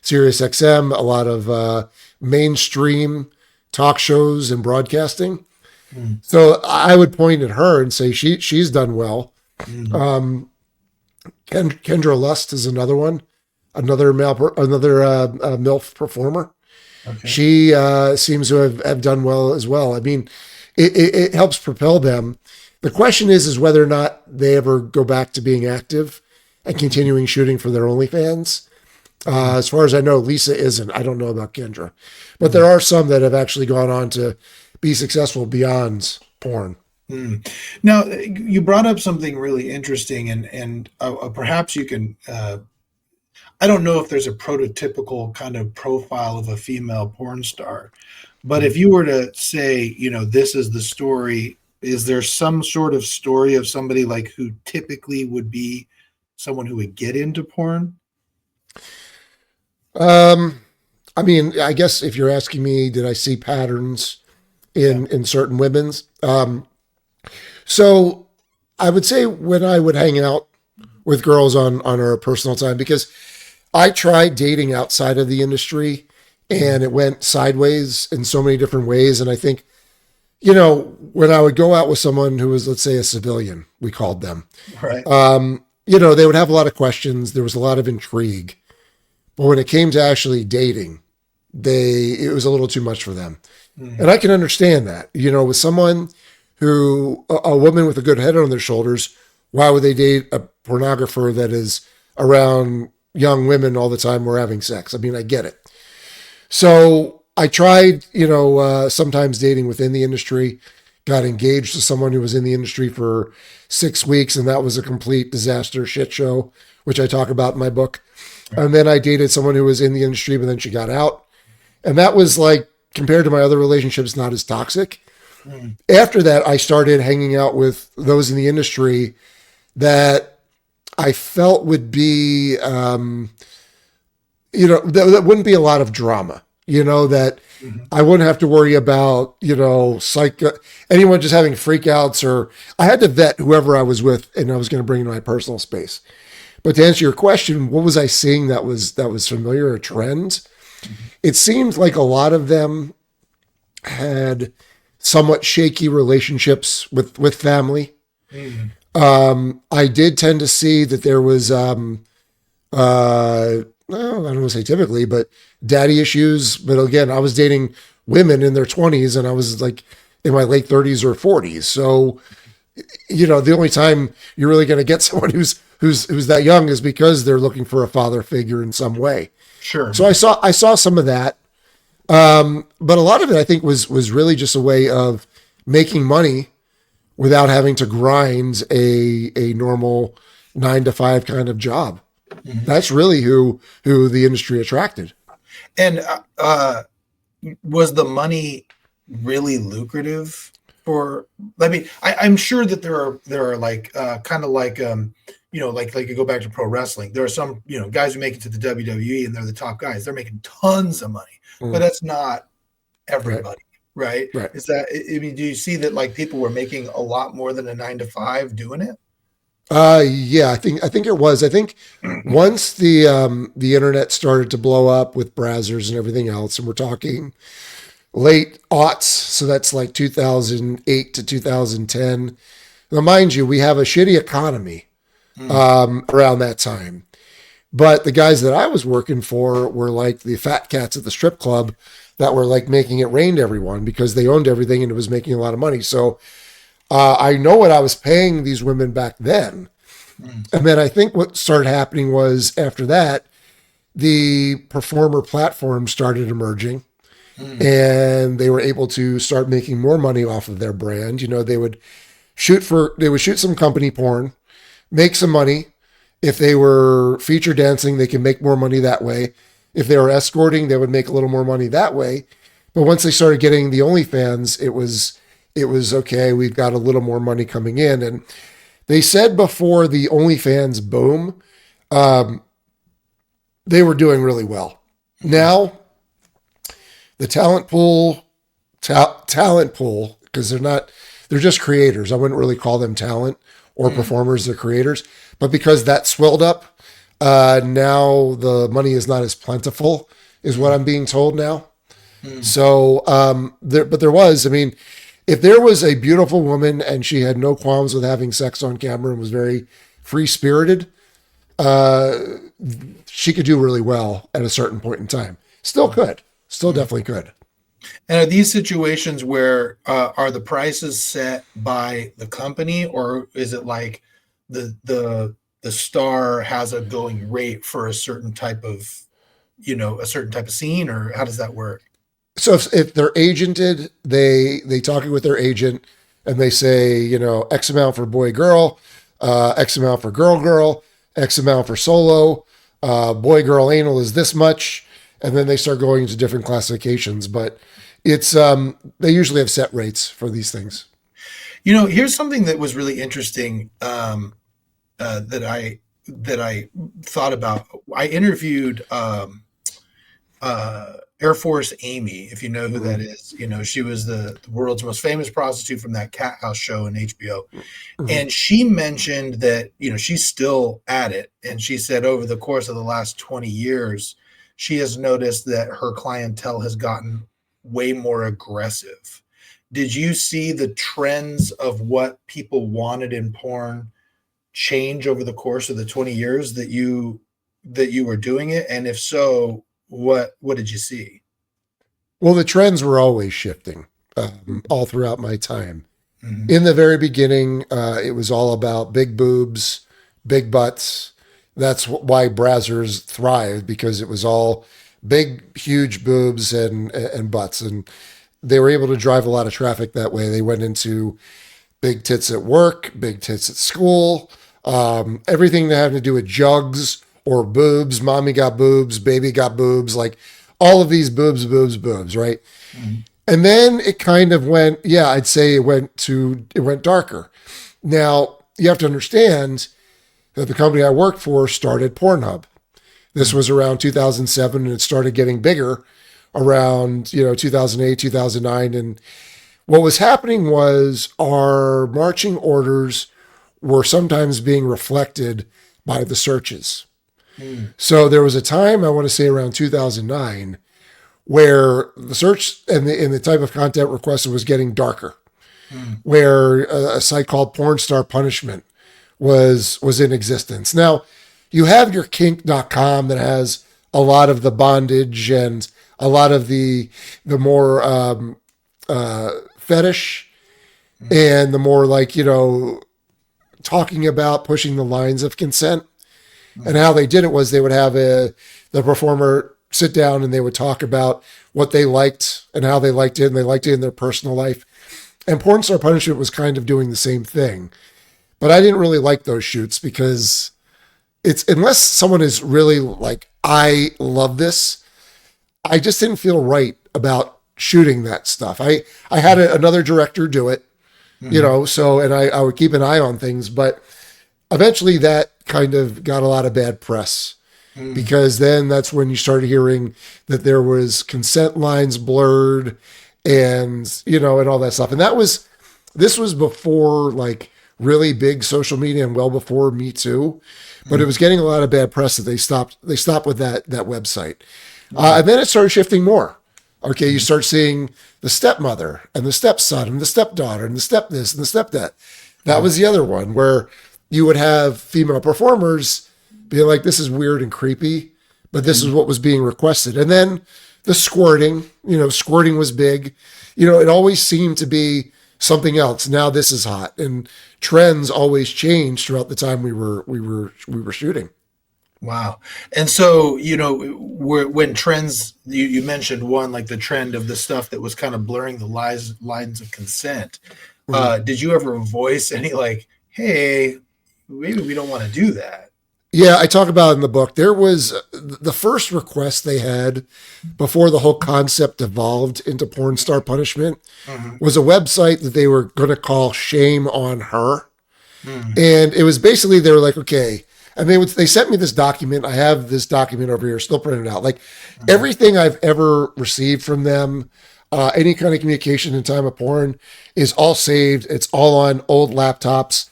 S2: Sirius XM, a lot of mainstream talk shows and broadcasting. So I would point at her and say she's done well. Kendra Lust is another one, another MILF performer.
S1: Okay.
S2: She seems to have done well as well. I mean, it helps propel them. The question is whether or not they ever go back to being active and continuing shooting for their OnlyFans. As far as I know, Lisa isn't. I don't know about Kendra, but there are some that have actually gone on to be successful beyond porn.
S1: Now, you brought up something really interesting, and perhaps you can. I don't know if there's a prototypical kind of profile of a female porn star, but if you were to say, this is the story, is there some sort of story of somebody like who typically would be someone who would get into porn?
S2: I mean, I guess if you're asking me, did I see patterns in certain women's? So I would say when I would hang out with girls on our personal time, because I tried dating outside of the industry and it went sideways in so many different ways. And I think, when I would go out with someone who was, let's say, a civilian, we called them,
S1: Right.
S2: They would have a lot of questions. There was a lot of intrigue. But when it came to actually dating, it was a little too much for them. And I can understand that, with someone a woman with a good head on their shoulders, why would they date a pornographer that is around young women all the time we're having sex? I mean, I get it. So I tried, sometimes dating within the industry, got engaged to someone who was in the industry for 6 weeks, and that was a complete disaster shit show, which I talk about in my book. And then I dated someone who was in the industry, but then she got out. And that was like, compared to my other relationships, not as toxic. After that, I started hanging out with those in the industry that I felt would be, that wouldn't be a lot of drama, that I wouldn't have to worry about, anyone just having freakouts, or I had to vet whoever I was with and I was going to bring into my personal space. But to answer your question, what was I seeing that was familiar, or trends? It seemed like a lot of them had somewhat shaky relationships with family. I did tend to see that there was, I don't want to say typically, but daddy issues. But again, I was dating women in their 20s and I was like in my late 30s or 40s. So, the only time you're really going to get someone who's that young is because they're looking for a father figure in some way.
S1: Sure.
S2: So I saw some of that. But a lot of it, I think, was really just a way of making money without having to grind a normal 9-to-5 kind of job. That's really who the industry attracted.
S1: And was the money really lucrative for? I mean, I'm sure that there are like kind of like like you go back to pro wrestling. There are some guys who make it to the WWE and they're the top guys. They're making tons of money, but that's not everybody, right? Is that? I mean, do you see that like people were making a lot more than a 9-to-5 doing it?
S2: Yeah, I think it was. I think once the internet started to blow up with browsers and everything else, and we're talking late aughts, so that's like 2008 to 2010. Now, mind you, we have a shitty economy around that time. But the guys that I was working for were like the fat cats at the strip club that were like making it rain to everyone because they owned everything and it was making a lot of money. So I know what I was paying these women back then. And then I think what started happening was after that, the performer platform started emerging and they were able to start making more money off of their brand. You know, they would shoot some company porn, make some money. If they were feature dancing, they can make more money that way. If they were escorting, they would make a little more money that way. But once they started getting the OnlyFans, it was okay. We've got a little more money coming in. And they said before the OnlyFans boom, they were doing really well. Now, the talent pool, because they're just creators. I wouldn't really call them talent or performers, they're creators. But because that swelled up, now the money is not as plentiful, is what I'm being told now. So, there was, I mean, if there was a beautiful woman and she had no qualms with having sex on camera and was very free-spirited, she could do really well at a certain point in time. Still could. Still definitely could.
S1: And are these situations where are the prices set by the company, or is it like the star has a going rate for a certain type of, a certain type of scene, or how does that work?
S2: So if they're agented, they talk with their agent and they say, X amount for boy, girl, X amount for girl, X amount for solo, boy, girl, anal is this much. And then they start going into different classifications, but it's, they usually have set rates for these things.
S1: Here's something that was really interesting, that I thought about. I interviewed, Air Force Amy, if you know who that is. She was the world's most famous prostitute from that Cat House show in HBO. And she mentioned that, she's still at it. And she said over the course of the last 20 years, she has noticed that her clientele has gotten way more aggressive. Did you see the trends of what people wanted in porn change over the course of the 20 years that you were doing it? And if so, what did you see?
S2: Well, the trends were always shifting all throughout my time. In the very beginning, it was all about big boobs, big butts. That's why Brazzers thrived, because it was all big, huge boobs and butts. And they were able to drive a lot of traffic that way. They went into big tits at work, big tits at school, everything that had to do with jugs or boobs. Mommy got boobs, baby got boobs, like all of these boobs, right? And then it kind of went, I'd say it went darker. Now, you have to understand that the company I worked for started Pornhub. This was around 2007, and it started getting bigger around 2008, 2009. And what was happening was our marching orders were sometimes being reflected by the searches. So there was a time, I want to say around 2009, where the search and the type of content requested was getting darker, where a site called Porn Star Punishment was in existence. Now, you have your kink.com that has a lot of the bondage and a lot of the more fetish and the more like, talking about pushing the lines of consent. And how they did it was they would have the performer sit down and they would talk about what they liked and how they liked it, and they liked it in their personal life. And Porn Star Punishment was kind of doing the same thing. But I didn't really like those shoots because it's, unless someone is really like, I love this, I just didn't feel right about shooting that stuff. I had another director do it, so, and I would keep an eye on things, but eventually that kind of got a lot of bad press because then that's when you started hearing that there was consent lines blurred and, and all that stuff. And this was before like really big social media and well before Me Too, but it was getting a lot of bad press that they stopped with that website. And then it started shifting more. Okay. You start seeing the stepmother and the stepson and the stepdaughter and the step this and the step that. That was the other one where you would have female performers being like, this is weird and creepy, but this is what was being requested. And then the squirting, squirting was big. It always seemed to be something else. Now this is hot, and trends always change throughout the time we were shooting.
S1: Wow. And so, when trends, you mentioned one, like the trend of the stuff that was kind of blurring the lines of consent. Did you ever voice any like, hey, maybe we don't want to do that?
S2: Yeah, I talk about it in the book. There was the first request they had before the whole concept evolved into porn star punishment was a website that they were going to call Shame on Her. And it was basically, they were like, okay. And they sent me this document. I have this document over here, still printed out. Like everything I've ever received from them, any kind of communication in time of porn is all saved. It's all on old laptops.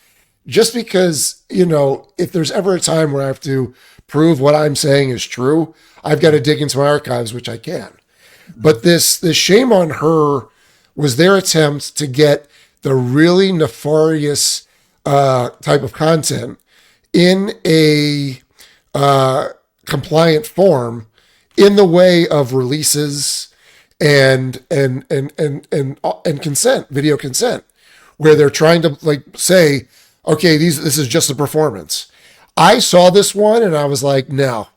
S2: Just because, if there's ever a time where I have to prove what I'm saying is true, I've got to dig into my archives, which I can. But this Shame on Her was their attempt to get the really nefarious type of content in a compliant form in the way of releases and consent, video consent, where they're trying to like say, okay, this is just a performance. I saw this one and I was like, no,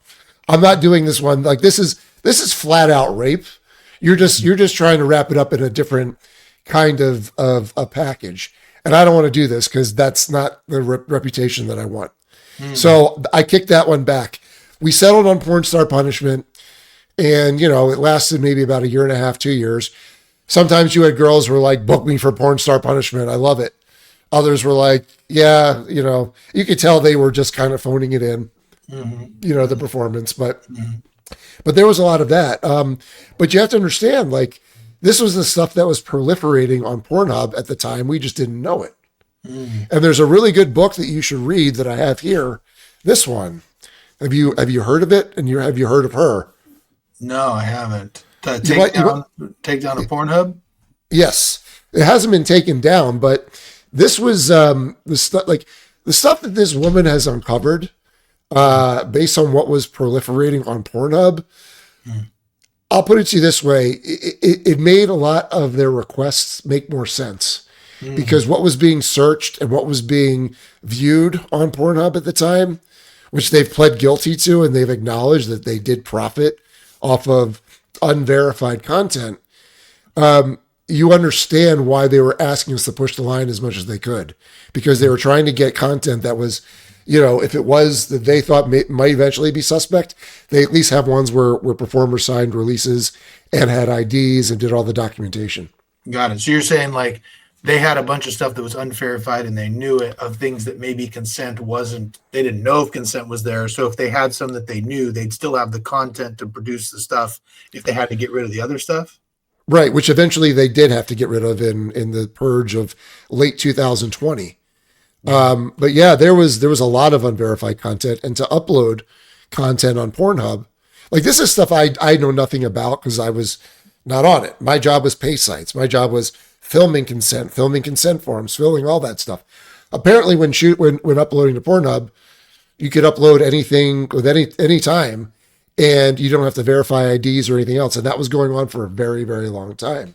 S2: I'm not doing this one. Like this is flat out rape. You're just trying to wrap it up in a different kind of a package. And I don't want to do this because that's not the reputation that I want. So I kicked that one back. We settled on porn star punishment, and it lasted maybe about 1.5 2 years. Sometimes you had girls who were like, book me for porn star punishment. I love it. Others were like, yeah, you could tell they were just kind of phoning it in, the performance, but there was a lot of that. But you have to understand, like, this was the stuff that was proliferating on Pornhub at the time. We just didn't know it. And there's a really good book that you should read that I have here. This one. Have you heard of it? And have you heard of her?
S1: No, I haven't. Take down a Pornhub?
S2: Yes. It hasn't been taken down, but this was the stuff that this woman has uncovered based on what was proliferating on Pornhub. I'll put it to you this way. It made a lot of their requests make more sense. Because what was being searched and what was being viewed on Pornhub at the time, which they've pled guilty to, and they've acknowledged that they did profit off of unverified content, you understand why they were asking us to push the line as much as they could. Because they were trying to get content that was, if it was that they thought might eventually be suspect, they at least have ones where performers signed releases and had IDs and did all the documentation.
S1: Got it. So you're saying like, they had a bunch of stuff that was unverified and they knew it, of things that maybe consent wasn't, they didn't know if consent was there. So if they had some that they knew, they'd still have the content to produce the stuff if they had to get rid of the other stuff.
S2: Right. Which eventually they did have to get rid of in the purge of late 2020. But yeah, there was a lot of unverified content, and to upload content on Pornhub, like this is stuff I know nothing about because I was not on it. My job was pay sites. My job was filming consent forms, filming all that stuff. Apparently when uploading to Pornhub, you could upload anything with any time and you don't have to verify IDs or anything else. And that was going on for a very, very long time.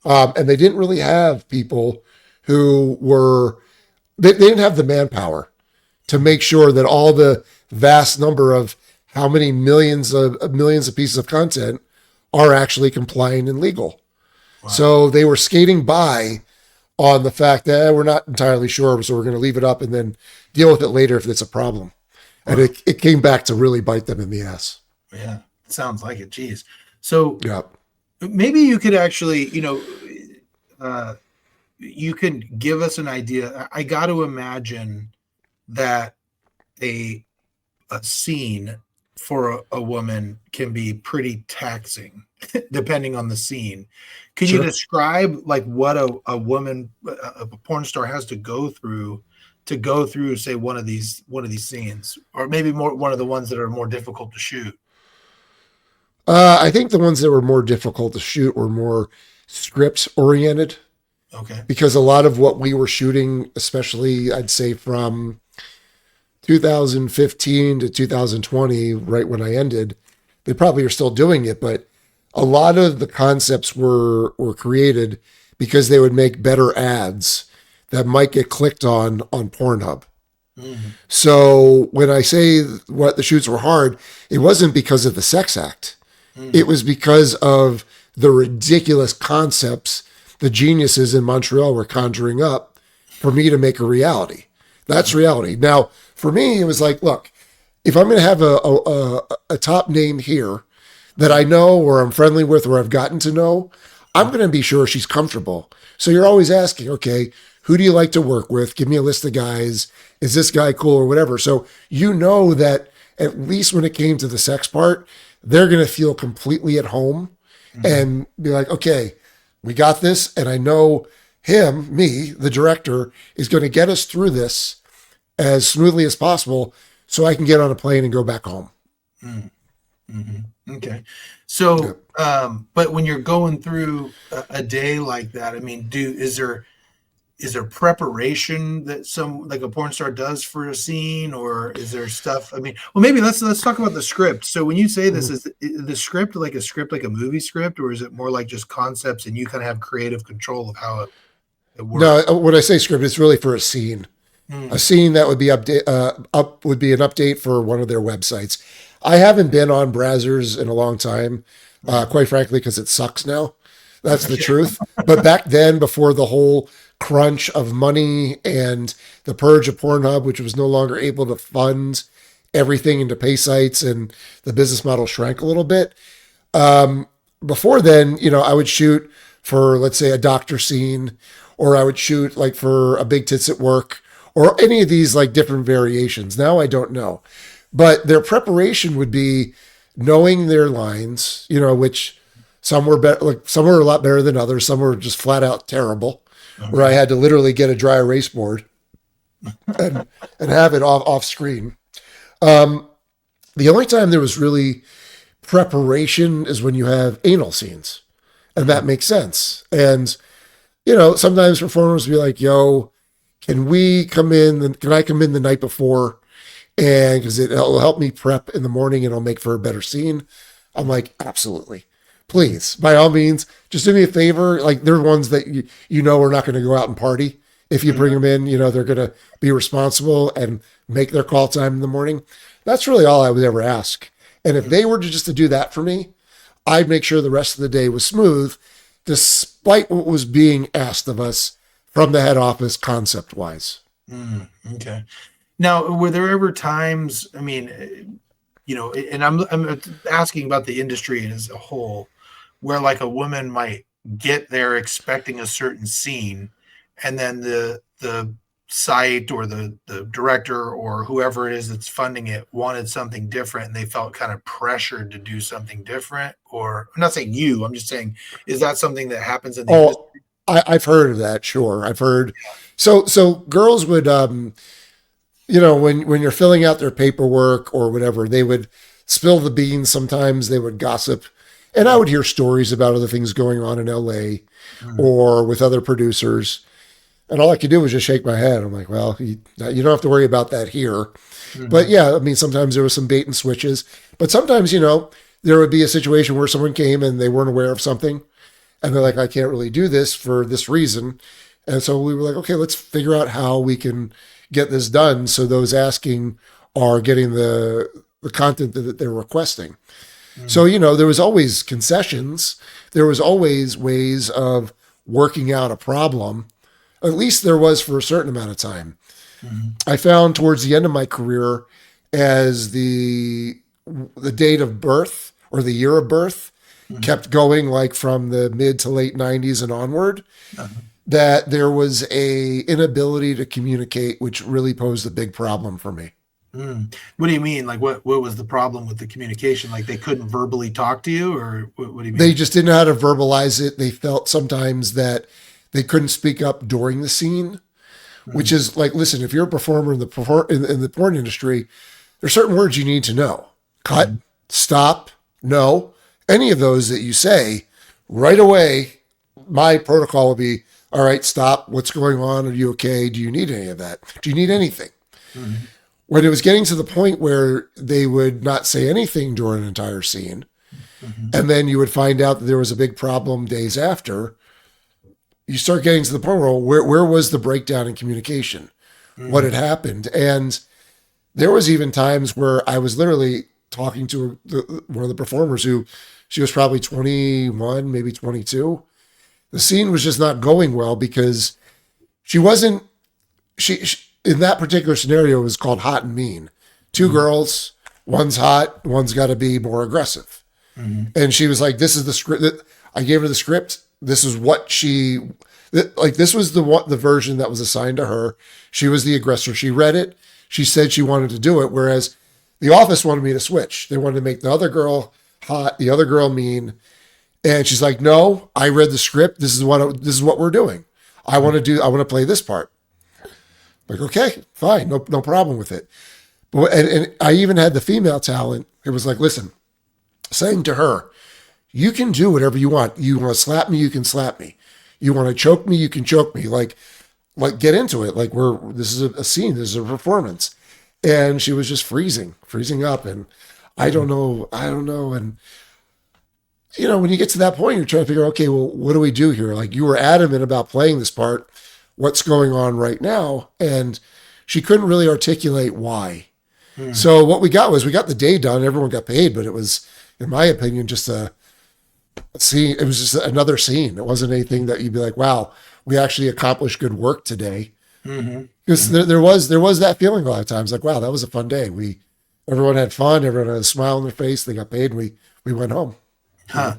S2: And they didn't really have people who they didn't have the manpower to make sure that all the vast number of how many millions of pieces of content are actually compliant and legal. Wow. So they were skating by on the fact that we're not entirely sure, so we're going to leave it up and then deal with it later if it's a problem. And it came back to really bite them in the ass.
S1: Yeah, it sounds like it. Geez. So maybe you could actually, you can give us an idea. I got to imagine that a scene for a woman can be pretty taxing depending on the scene. Can you describe like what a woman, a porn star has to go through, say one of these scenes, or maybe one of the ones that are more difficult to shoot?
S2: I think the ones that were more difficult to shoot were more script oriented.
S1: Okay.
S2: Because a lot of what we were shooting, especially I'd say from 2015 to 2020, right when I ended, they probably are still doing it, but a lot of the concepts were created because they would make better ads that might get clicked on Pornhub.
S1: Mm-hmm.
S2: So when I say what the shoots were hard, it wasn't because of the sex act.
S1: Mm-hmm.
S2: It was because of the ridiculous concepts the geniuses in Montreal were conjuring up for me to make a reality. That's reality. Now, for me, it was like, look, if I'm going to have a top name here that I know or I'm friendly with or I've gotten to know, I'm going to be sure she's comfortable. So you're always asking, okay, who do you like to work with? Give me a list of guys. Is this guy cool or whatever? So you know that at least when it came to the sex part, they're going to feel completely at home and be like, okay, we got this. And I know me, the director, is going to get us through this as smoothly as possible so I can get on a plane and go back home.
S1: Mm-hmm. Okay. So, but when you're going through a day like that, I mean, is there preparation that like a porn star does for a scene, or is there stuff? I mean, well, maybe let's talk about the script. So when you say this, is the script like a movie script, or is it more like just concepts and you kind of have creative control of how it works?
S2: No, when I say script, it's really for a scene. A scene that would be would be an update for one of their websites. I haven't been on Brazzers in a long time, quite frankly, because it sucks now. That's the truth. But back then, before the whole crunch of money and the purge of Pornhub, which was no longer able to fund everything into pay sites and the business model shrank a little bit. Before then, I would shoot for, let's say, a doctor scene, or I would shoot like for a big tits at work, or any of these like different variations. Now I don't know. But their preparation would be knowing their lines, which some were better, like some were a lot better than others. Some were just flat out terrible, where I had to literally get a dry erase board and have it off screen. The only time there was really preparation is when you have anal scenes, and that makes sense. And sometimes performers will be like, "Yo, can I come in the night before?" And because it'll help me prep in the morning and it'll make for a better scene. I'm like, absolutely. Please, by all means, just do me a favor. Like, they're ones that are not going to go out and party. If you bring them in, they're going to be responsible and make their call time in the morning. That's really all I would ever ask. And if they were to do that for me, I'd make sure the rest of the day was smooth, despite what was being asked of us from the head office concept-wise.
S1: Okay. Now, were there ever times, I mean, and I'm asking about the industry as a whole, where like a woman might get there expecting a certain scene, and then the site or the director or whoever it is that's funding it wanted something different, and they felt kind of pressured to do something different? Or I'm not saying I'm just saying, is that something that happens in the industry?
S2: I've heard of that. Sure. I've heard. So girls would, when you're filling out their paperwork or whatever, they would spill the beans. Sometimes they would gossip. And I would hear stories about other things going on in LA or with other producers. And all I could do was just shake my head. I'm like, well, you don't have to worry about that here. But yeah, I mean, sometimes there was some bait and switches. But sometimes, there would be a situation where someone came and they weren't aware of something. And they're like, I can't really do this for this reason. And so we were like, okay, let's figure out how we can get this done so those asking are getting the content that they're requesting. So, there was always concessions. There was always ways of working out a problem. At least there was for a certain amount of time. I found towards the end of my career, as the date of birth or the year of birth kept going, like from the mid to late 90s and onward, that there was a inability to communicate, which really posed a big problem for me.
S1: What do you mean? Like, what was the problem with the communication? Like, they couldn't verbally talk to you, or what do you mean?
S2: They just didn't know how to verbalize it. They felt sometimes that they couldn't speak up during the scene, which is like, listen, if you're a performer in the porn industry, there's certain words you need to know. Cut, stop, no. Any of those that you say right away, my protocol will be, all right, stop. What's going on? Are you okay? Do you need any of that? Do you need anything? when it was getting to the point where they would not say anything during an entire scene,
S1: Mm-hmm.
S2: and then you would find out that there was a big problem days after, you start getting to the point where was the breakdown in communication? What
S1: Mm-hmm.
S2: had happened? And there was even times where I was literally talking to one of the performers who she was probably 21, maybe 22. The scene was just not going well because she wasn't, she in that particular scenario, it was called hot and mean. Two
S1: Mm-hmm.
S2: girls, one's hot, one's got to be more aggressive.
S1: Mm-hmm.
S2: And she was like, this is the script that I gave her the script. This is what this was the version that was assigned to her. She was the aggressor. She read it. She said she wanted to do it. Whereas the office wanted me to switch. They wanted to make the other girl hot, the other girl mean. And she's like, no, I read the script. This is what we're doing. I want to play this part. Like, okay, fine. No problem with it. But, and I even had the female talent. It was like, listen, saying to her, you can do whatever you want. You want to slap me, you can slap me. You want to choke me, you can choke me. Like get into it. Like this is a scene, this is a performance. And she was just freezing up. And I don't know. And when you get to that point, you're trying to figure, okay, well, what do we do here? Like you were adamant about playing this part. What's going on right now? And she couldn't really articulate why. So what we got the day done. Everyone got paid, but it was, in my opinion, just a scene. It was just another scene. It wasn't anything that you'd be like, wow, we actually accomplished good work today.
S1: Mm-hmm.
S2: Because there was that feeling a lot of times, like, wow, that was a fun day. Everyone had fun. Everyone had a smile on their face. They got paid. And we went home.
S1: Huh.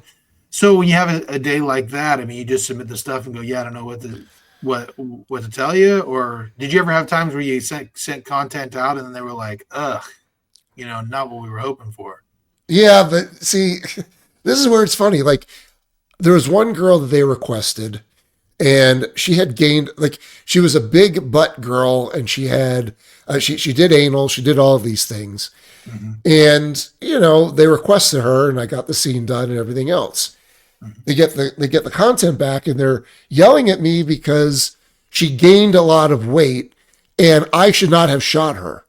S1: So when you have a day like that, I mean, you just submit the stuff and go, yeah, I don't know what to tell you. Or did you ever have times where you sent content out and then they were like, ugh, not what we were hoping for?
S2: Yeah, but see, this is where it's funny. Like there was one girl that they requested, and she had gained, like, she was a big butt girl, and she had she did anal, she did all of these things.
S1: Mm-hmm.
S2: And they requested her, and I got the scene done and everything else.
S1: Mm-hmm.
S2: They get the content back, and they're yelling at me because she gained a lot of weight and I should not have shot her.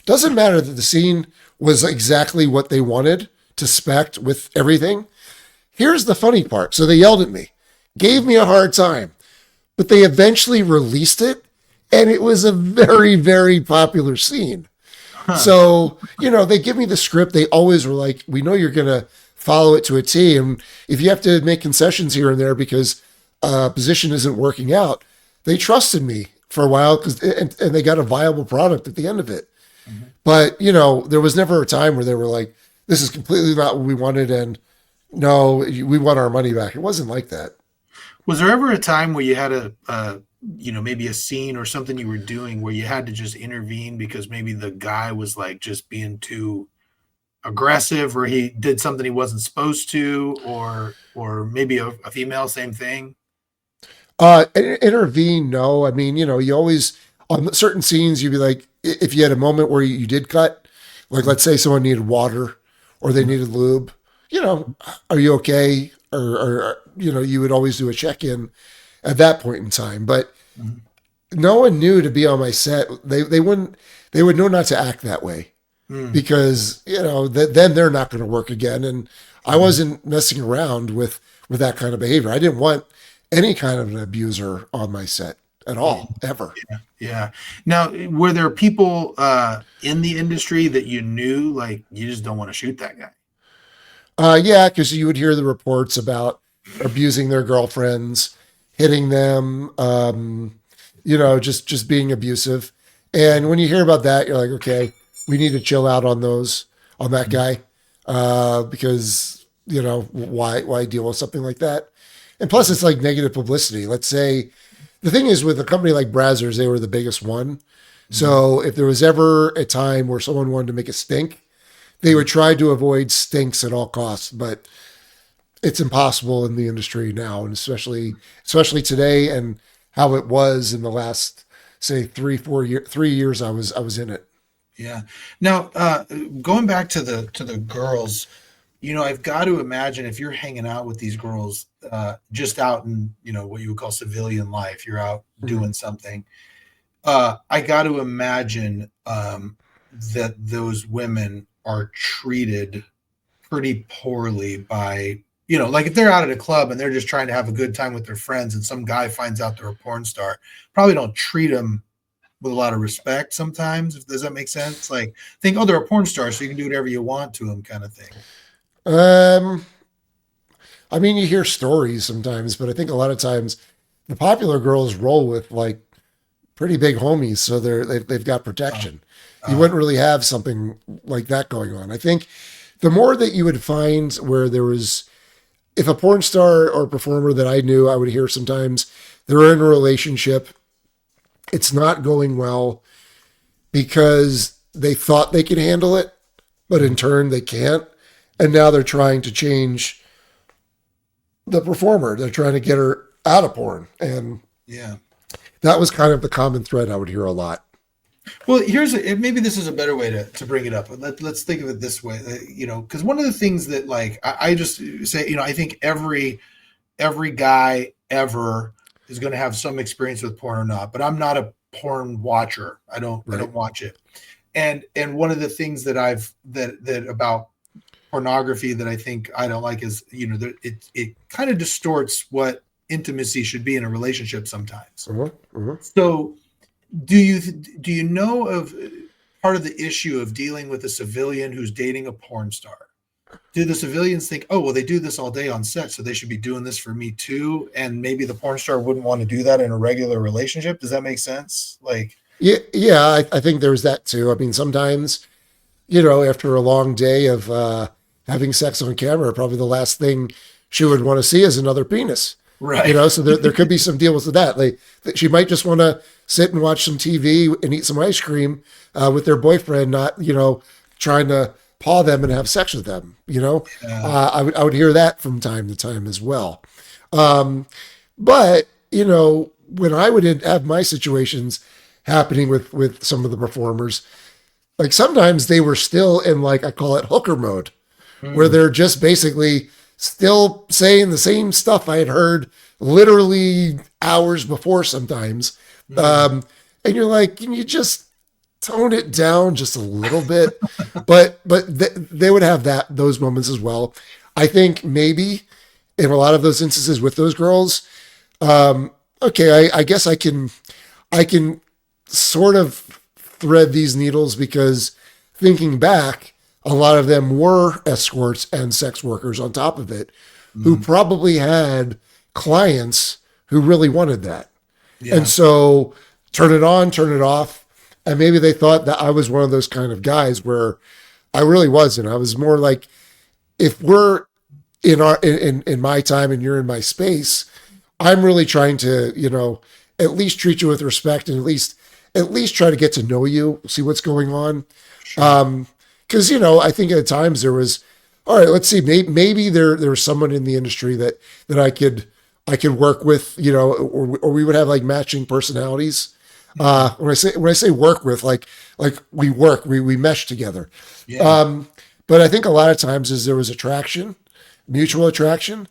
S2: Doesn't matter that the scene was exactly what they wanted to spec with everything. Here's the funny part. So they yelled at me, gave me a hard time, but they eventually released it, and it was a very, very popular scene.
S1: Huh.
S2: So, they give me the script. They always were like, we know you're going to follow it to a T. And if you have to make concessions here and there because a position isn't working out, they trusted me for a while and they got a viable product at the end of it. Mm-hmm. But, there was never a time where they were like, this is completely not what we wanted. And no, we want our money back. It wasn't like that.
S1: Was there ever a time where you had maybe a scene or something you were doing where you had to just intervene because maybe the guy was like just being too aggressive, or he did something he wasn't supposed to, or maybe a female, same thing?
S2: Intervene, no. I mean, you always, on certain scenes, you'd be like, if you had a moment where you did cut, like let's say someone needed water or they needed lube, are you okay? Or you would always do a check-in at that point in time. But no one knew to be on my set. They would know not to act that way because, then they're not going to work again. And I wasn't messing around with that kind of behavior. I didn't want any kind of an abuser on my set at all, ever.
S1: Yeah. Now, were there people in the industry that you knew, like, you just don't want to shoot that guy?
S2: Yeah, because you would hear the reports about abusing their girlfriends, hitting them, just being abusive. And when you hear about that, you're like, okay, we need to chill out on that guy, because why deal with something like that? And plus, it's like negative publicity. Let's say the thing is with a company like Brazzers, they were the biggest one. So if there was ever a time where someone wanted to make a stink, they would try to avoid stinks at all costs, but it's impossible in the industry now, and especially today, and how it was in the last, say, 3 years I was in it.
S1: Yeah. Now, going back to the girls, I've got to imagine if you're hanging out with these girls, just out in, what you would call civilian life, you're out doing something. I got to imagine that those women are treated pretty poorly by, like if they're out at a club and they're just trying to have a good time with their friends and some guy finds out they're a porn star, probably don't treat them with a lot of respect sometimes. Does that make sense? Like, think, oh, they're a porn star, so you can do whatever you want to them, kind of thing.
S2: Um, I mean, you hear stories sometimes, but I think a lot of times the popular girls roll with like pretty big homies, so they've got protection. You wouldn't really have something like that going on. I think the more that you would find where there was, if a porn star or performer that I knew, I would hear sometimes they're in a relationship, it's not going well because they thought they could handle it, but in turn they can't. And now they're trying to change the performer. They're trying to get her out of porn. And
S1: Yeah.
S2: that was kind of the common thread I would hear a lot.
S1: Well, maybe this is a better way to bring it up. Let's think of it this way, because one of the things that, like, I just say, I think every guy ever is going to have some experience with porn or not, but I'm not a porn watcher. I don't watch it. And one of the things that that about pornography that I think I don't like is, it kind of distorts what intimacy should be in a relationship sometimes. So do you know of part of the issue of dealing with a civilian who's dating a porn star? Do the civilians think, oh, well, they do this all day on set, so they should be doing this for me too? And maybe the porn star wouldn't want to do that in a regular relationship. Does that make sense? Like,
S2: yeah, I think there's that too. I mean, sometimes, after a long day of having sex on camera, probably the last thing she would want to see is another penis.
S1: right.
S2: So there could be some deals with that. Like, she might just want to sit and watch some TV and eat some ice cream with their boyfriend, not, trying to paw them and have sex with them. I would hear that from time to time as well. But, when I would have my situations happening with some of the performers, like sometimes they were still in, like, I call it hooker mode, where they're just basically still saying the same stuff I had heard literally hours before sometimes. And you're like, can you just tone it down just a little bit? but they would have those moments as well. I think maybe in a lot of those instances with those girls, okay, I guess I can sort of thread these needles, because thinking back, a lot of them were escorts and sex workers on top of it, who probably had clients who really wanted that. Yeah. And so turn it on, turn it off. And maybe they thought that I was one of those kind of guys, where I really wasn't. I was more like, if we're in my time and you're in my space, I'm really trying to, at least treat you with respect, and at least try to get to know you, see what's going on. Sure. Because, I think at times there was, all right, let's see, maybe there was someone in the industry that I could work with, or we would have like matching personalities. When I say work with, like we mesh together. Yeah. But I think a lot of times there was attraction, mutual attraction,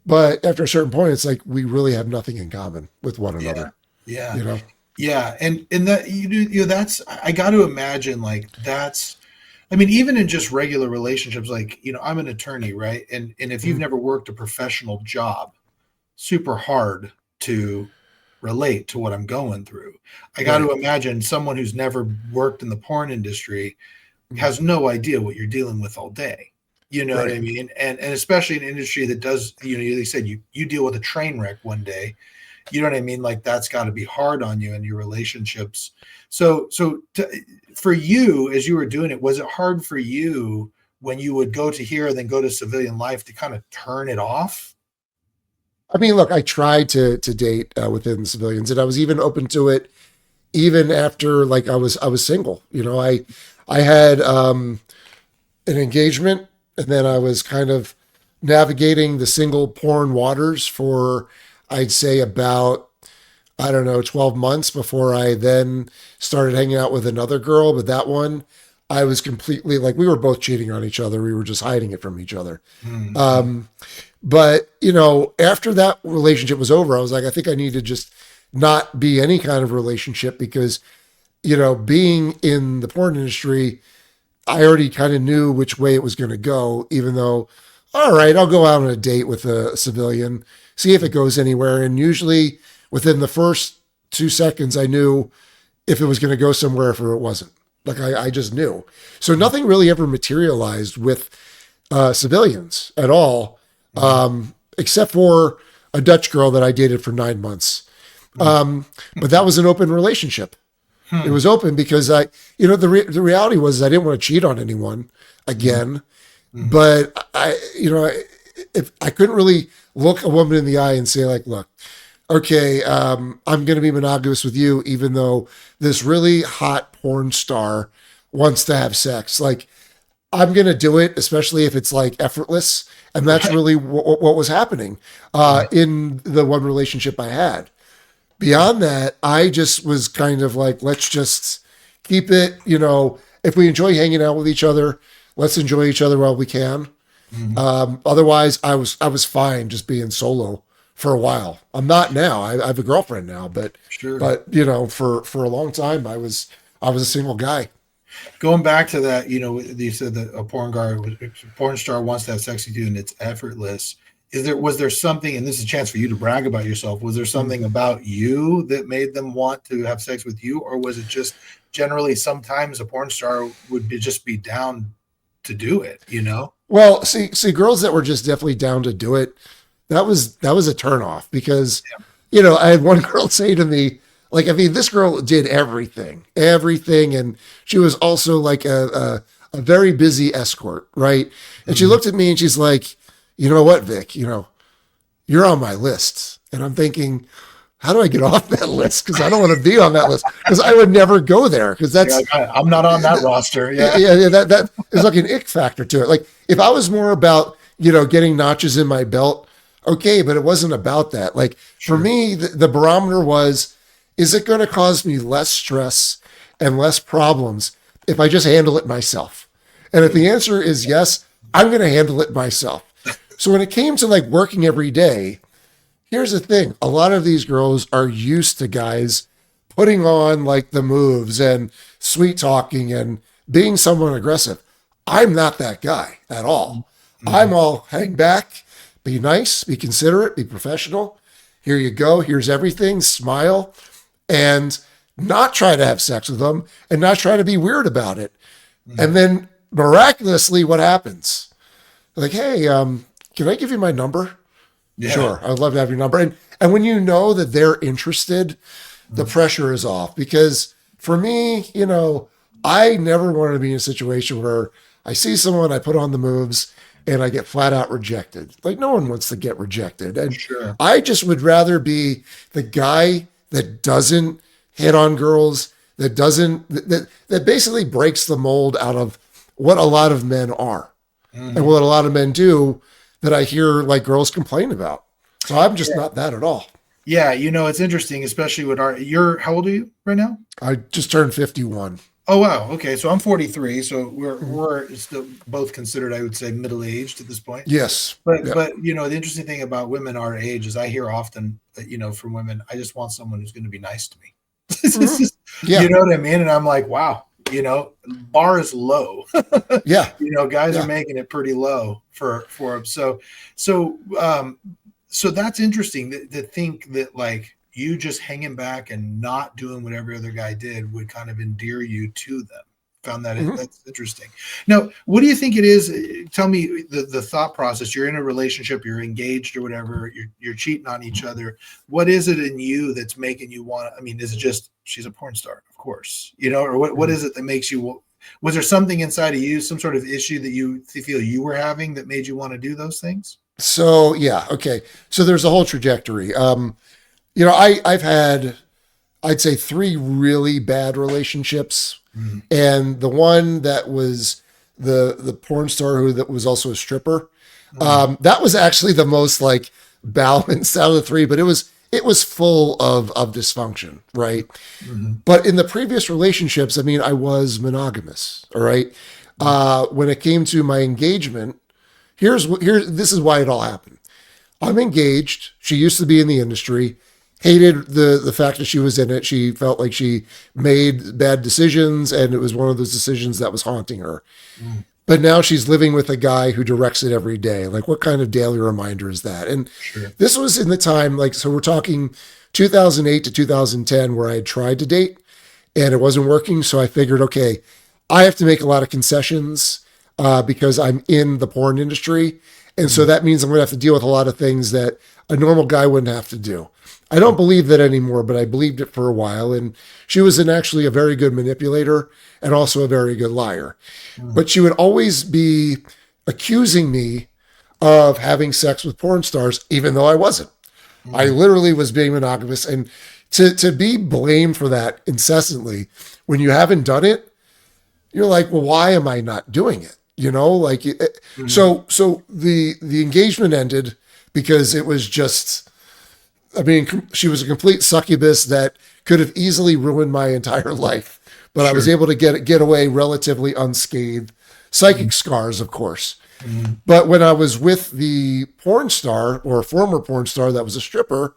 S2: but after a certain point, it's like we really have nothing in common with one another.
S1: Yeah. Yeah. And that, that's, I got to imagine, like, that's, I mean, even in just regular relationships, like, I'm an attorney, right? And if you've never worked a professional job, super hard to relate to what I'm going through. I got to imagine someone who's never worked in the porn industry has no idea what you're dealing with all day. You know what I mean? And especially in an industry that does, they said you deal with a train wreck one day. You know what I mean? Like, that's got to be hard on you and your relationships. So for you, as you were doing it, was it hard for you when you would go to here and then go to civilian life to kind of turn it off?
S2: I mean, look, I tried to date within the civilians, and I was even open to it even after, like, I was single. I had an engagement, and then I was kind of navigating the single porn waters for, I'd say, about, 12 months before I then started hanging out with another girl. But that one, I was completely, like, we were both cheating on each other. We were just hiding it from each other. But, after that relationship was over, I was like, I think I need to just not be any kind of relationship, because being in the porn industry, I already kind of knew which way it was going to go, even though, all right, I'll go out on a date with a civilian, see if it goes anywhere. And usually within the first 2 seconds, I knew if it was going to go somewhere, if it wasn't. Like I just knew. So nothing really ever materialized with civilians at all, except for a Dutch girl that I dated for 9 months. But that was an open relationship. It was open because the reality was I didn't want to cheat on anyone again, but if I couldn't really look a woman in the eye and say like, look, okay, I'm going to be monogamous with you, even though this really hot porn star wants to have sex. Like, I'm going to do it, especially if it's like effortless. And that's really what was happening in the one relationship I had. Beyond that, I just was kind of like, let's just keep it, if we enjoy hanging out with each other, let's enjoy each other while we can. Otherwise, I was fine just being solo for a while. I'm not now. I have a girlfriend now, but
S1: Sure.
S2: but for a long time, I was a single guy.
S1: Going back to that, you said that a porn star wants to have sex with you and it's effortless. Was there something, and this is a chance for you to brag about yourself, was there something about you that made them want to have sex with you? Or was it just generally sometimes a porn star would just be down to do it,
S2: Well, see, girls that were just definitely down to do it, that was a turnoff because, I had one girl say to me, like, I mean, this girl did everything, and she was also like a very busy escort, right? And she looked at me and she's like, you know what, Vic, you're on my list. And I'm thinking, how do I get off that list? Because I don't want to be on that list because I would never go there because
S1: I'm not on that roster. Yeah.
S2: That is like an ick factor to it. Like if I was more about, getting notches in my belt, okay, but it wasn't about that. Like for me, the barometer was, is it going to cause me less stress and less problems if I just handle it myself? And if the answer is yes, I'm going to handle it myself. So when it came to like working every day, here's the thing. A lot of these girls are used to guys putting on like the moves and sweet talking and being someone aggressive. I'm not that guy at all. I'm all hang back, be nice, be considerate, be professional. Here you go. Here's everything. Smile and not try to have sex with them and not try to be weird about it. And then miraculously, what happens? Like, hey, can I give you my number?
S1: Yeah.
S2: Sure. I'd love to have your number. And when you know that they're interested, the pressure is off. Because for me, I never wanted to be in a situation where I see someone, I put on the moves, and I get flat out rejected. Like no one wants to get rejected. And I just would rather be the guy that doesn't hit on girls, that basically breaks the mold out of what a lot of men are and what a lot of men do that I hear like girls complain about. So I'm just not that at all.
S1: Yeah. It's interesting, especially with how old are you right now?
S2: I just turned 51.
S1: Oh, wow. Okay. So I'm 43. So we're still both considered, I would say, middle-aged at this point.
S2: Yes.
S1: But the interesting thing about women our age is I hear often that, from women, I just want someone who's going to be nice to me. You know what I mean? And I'm like, wow, bar is low.
S2: Yeah.
S1: Guys are making it pretty low for them. So that's interesting to think that like you just hanging back and not doing what every other guy did would kind of endear you to them. Found that that's interesting. Now, what do you think it is? Tell me the thought process. You're in a relationship, you're engaged or whatever, you're cheating on each other. What is it in you that's making you want to, I mean, is it just, she's a porn star, of course, or what is it that makes you, was there something inside of you, some sort of issue that you feel you were having that made you want to do those things?
S2: So, yeah. Okay. So there's a whole trajectory. I've had, I'd say 3 really bad relationships. And the one that was the porn star that was also a stripper, that was actually the most like balanced out of the 3, but it was full of dysfunction, right? But in the previous relationships, I mean, I was monogamous, all right? When it came to my engagement, this is why it all happened. I'm engaged. She used to be in the industry. hated the fact that she was in it. She felt like she made bad decisions, and it was one of those decisions that was haunting her.
S1: Mm,
S2: But now she's living with a guy who directs it every day. Like, what kind of daily reminder is that? And
S1: sure.
S2: this was in the time, like, so we're talking 2008 to 2010, where I had tried to date and it wasn't working. So I figured, okay, I have to make a lot of concessions because I'm in the porn industry. And so
S1: Mm,
S2: that means I'm going to have to deal with a lot of things that a normal guy wouldn't have to do. I don't believe that anymore, but I believed it for a while. And she was actually a very good manipulator and also a very good liar.
S1: mm,
S2: But she would always be accusing me of having sex with porn stars, even though I wasn't. I
S1: mm,
S2: literally was being monogamous. And to be blamed for that incessantly when you haven't done it, you're like, well, why am I not doing it? You know, like,
S1: mm,
S2: so the engagement ended because it was just, I mean, she was a complete succubus that could have easily ruined my entire life, but I was
S1: sure.
S2: able to get away relatively unscathed. Psychic
S1: Mm,
S2: scars, of course.
S1: mm,
S2: But when I was with the porn star or former porn star that was a stripper,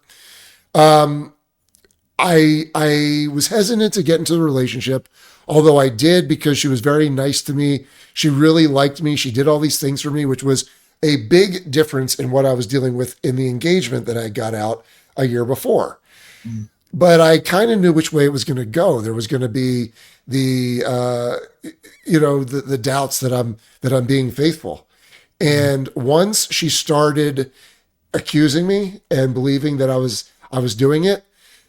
S2: I was hesitant to get into the relationship, although I did because she was very nice to me. She really liked me. She did all these things for me, which was a big difference in what I was dealing with in the engagement that I got out a year before.
S1: mm,
S2: But I kind of knew which way it was going to go. There was going to be the the doubts that I'm being faithful.
S1: mm,
S2: And once she started accusing me and believing that I was doing it,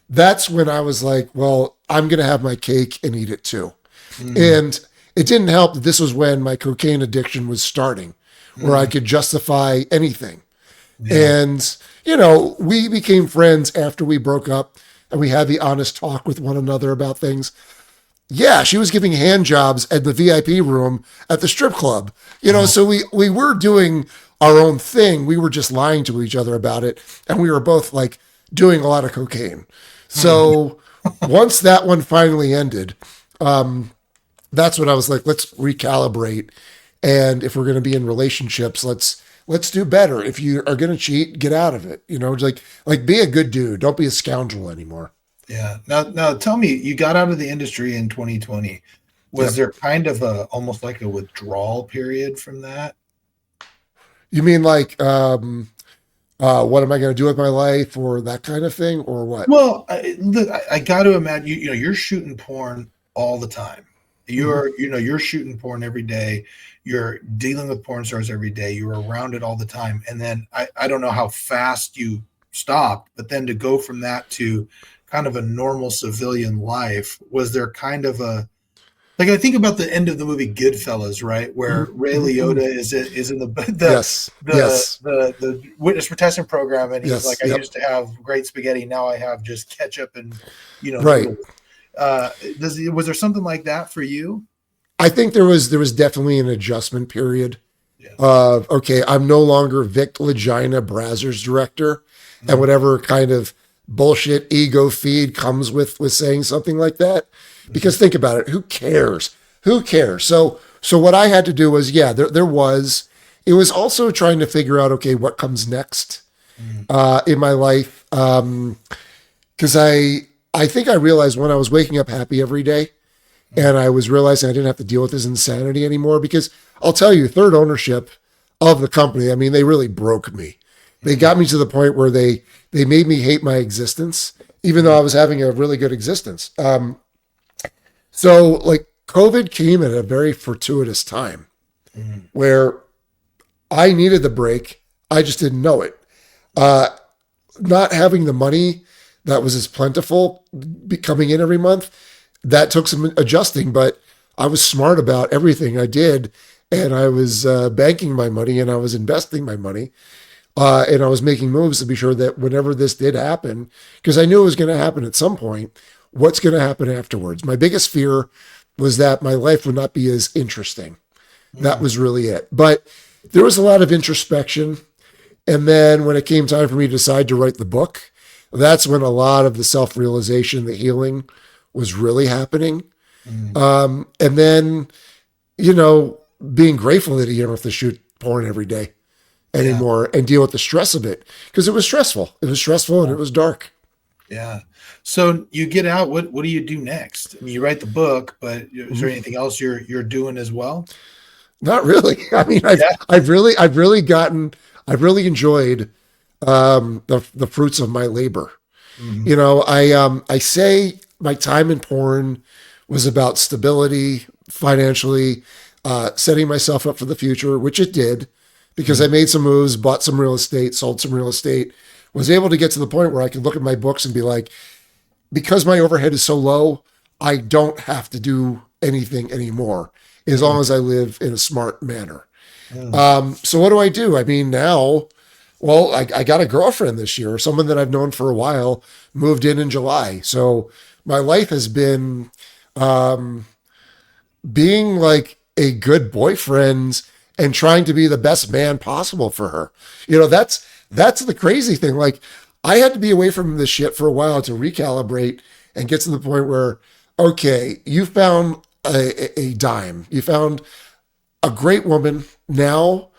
S2: that's when I was like, well, I'm going to have my cake and eat it too.
S1: mm,
S2: And it didn't help that this was when my cocaine addiction was starting, where I
S1: mm,
S2: could justify anything.
S1: yeah.
S2: And, we became friends after we broke up and we had the honest talk with one another about things. Yeah, she was giving hand jobs at the VIP room at the strip club.
S1: Oh,
S2: So we were doing our own thing. We were just lying to each other about it. And we were both like doing a lot of cocaine.
S1: mm,
S2: So once that one finally ended, that's when I was like, let's recalibrate. And if we're going to be in relationships, let's do better. If you are going to cheat, get out of it. Just like be a good dude. Don't be a scoundrel anymore.
S1: yeah. Now, tell me, you got out of the industry in 2020. Was
S2: Yep.
S1: there kind of a almost like a withdrawal period from that?
S2: You mean like what am I going to do with my life or that kind of thing or what?
S1: Well, look, I got to imagine you're shooting porn all the time.
S2: Mhm.
S1: You're shooting porn every day. You're dealing with porn stars every day. You're around it all the time. And then I don't know how fast you stopped, but then to go from that to kind of a normal civilian life, was there kind of a like I think about the end of the movie Goodfellas, right, where
S2: Mhm.
S1: Ray
S2: Mhm.
S1: Liotta
S2: Mhm.
S1: is in the
S2: Yes. Yes.
S1: the witness protection program, and he's
S2: Yes.
S1: like, I
S2: Yep.
S1: used to have great spaghetti, now I have just ketchup and
S2: Right.
S1: noodles. Was there something like that for you?
S2: I think there was definitely an adjustment period
S1: Yeah.
S2: of okay, I'm no longer Vic Lagina Brazzers director and
S1: Mm,
S2: whatever kind of bullshit ego feed comes with saying something like that.
S1: mhm,
S2: Because think about it, who cares? Who cares? So what I had to do was yeah, there was it was also trying to figure out okay, what comes next
S1: mm,
S2: in my life. Because I think I realized when I was waking up happy every day
S1: mm,
S2: and I was realizing I didn't have to deal with this insanity anymore because I'll tell you, third ownership of the company, I mean, they really broke me. They
S1: mm,
S2: got me to the point where they made me hate my existence, even though
S1: mm,
S2: I was having a really good existence. So like COVID came at a very fortuitous time
S1: mm,
S2: where I needed the break. I just didn't know it. Uh, Not having the money that was as plentiful coming in every month, that took some adjusting, but I was smart about everything I did. And I was banking my money and I was investing my money. And I was making moves to be sure that whenever this did happen, because I knew it was going to happen at some point, what's going to happen afterwards? My biggest fear was that my life would not be as interesting. That
S1: mm,
S2: was really it. But there was a lot of introspection. And then when it came time for me to decide to write the book, that's when a lot of the self realization, the healing was really happening.
S1: mm,
S2: And then, you know, being grateful that you don't have to shoot porn every day
S1: yeah.
S2: anymore and deal with the stress of it because it was stressful. It was stressful and it was dark.
S1: Yeah. So you get out. What do you do next? I mean, you write the book, but is there anything else you're doing as well?
S2: Not really. I mean,
S1: Yeah.
S2: I've really enjoyed the fruits of my labor.
S1: Hmm.
S2: You know, I say my time in porn was about stability financially, setting myself up for the future, which it did, because I
S1: Hmm.
S2: made some moves, bought some real estate, sold some real estate, was able to get to the point where I could look at my books and be like, because my overhead is so low, I don't have to do anything anymore as long as I live in a smart manner.
S1: Hmm.
S2: So what do? I mean, now, well, I got a girlfriend this year, someone that I've known for a while, moved in July. So my life has been being like a good boyfriend and trying to be the best man possible for her. You know, that's the crazy thing. Like I had to be away from this shit for a while to recalibrate and get to the point where, okay, you found a dime. You found a great woman. Now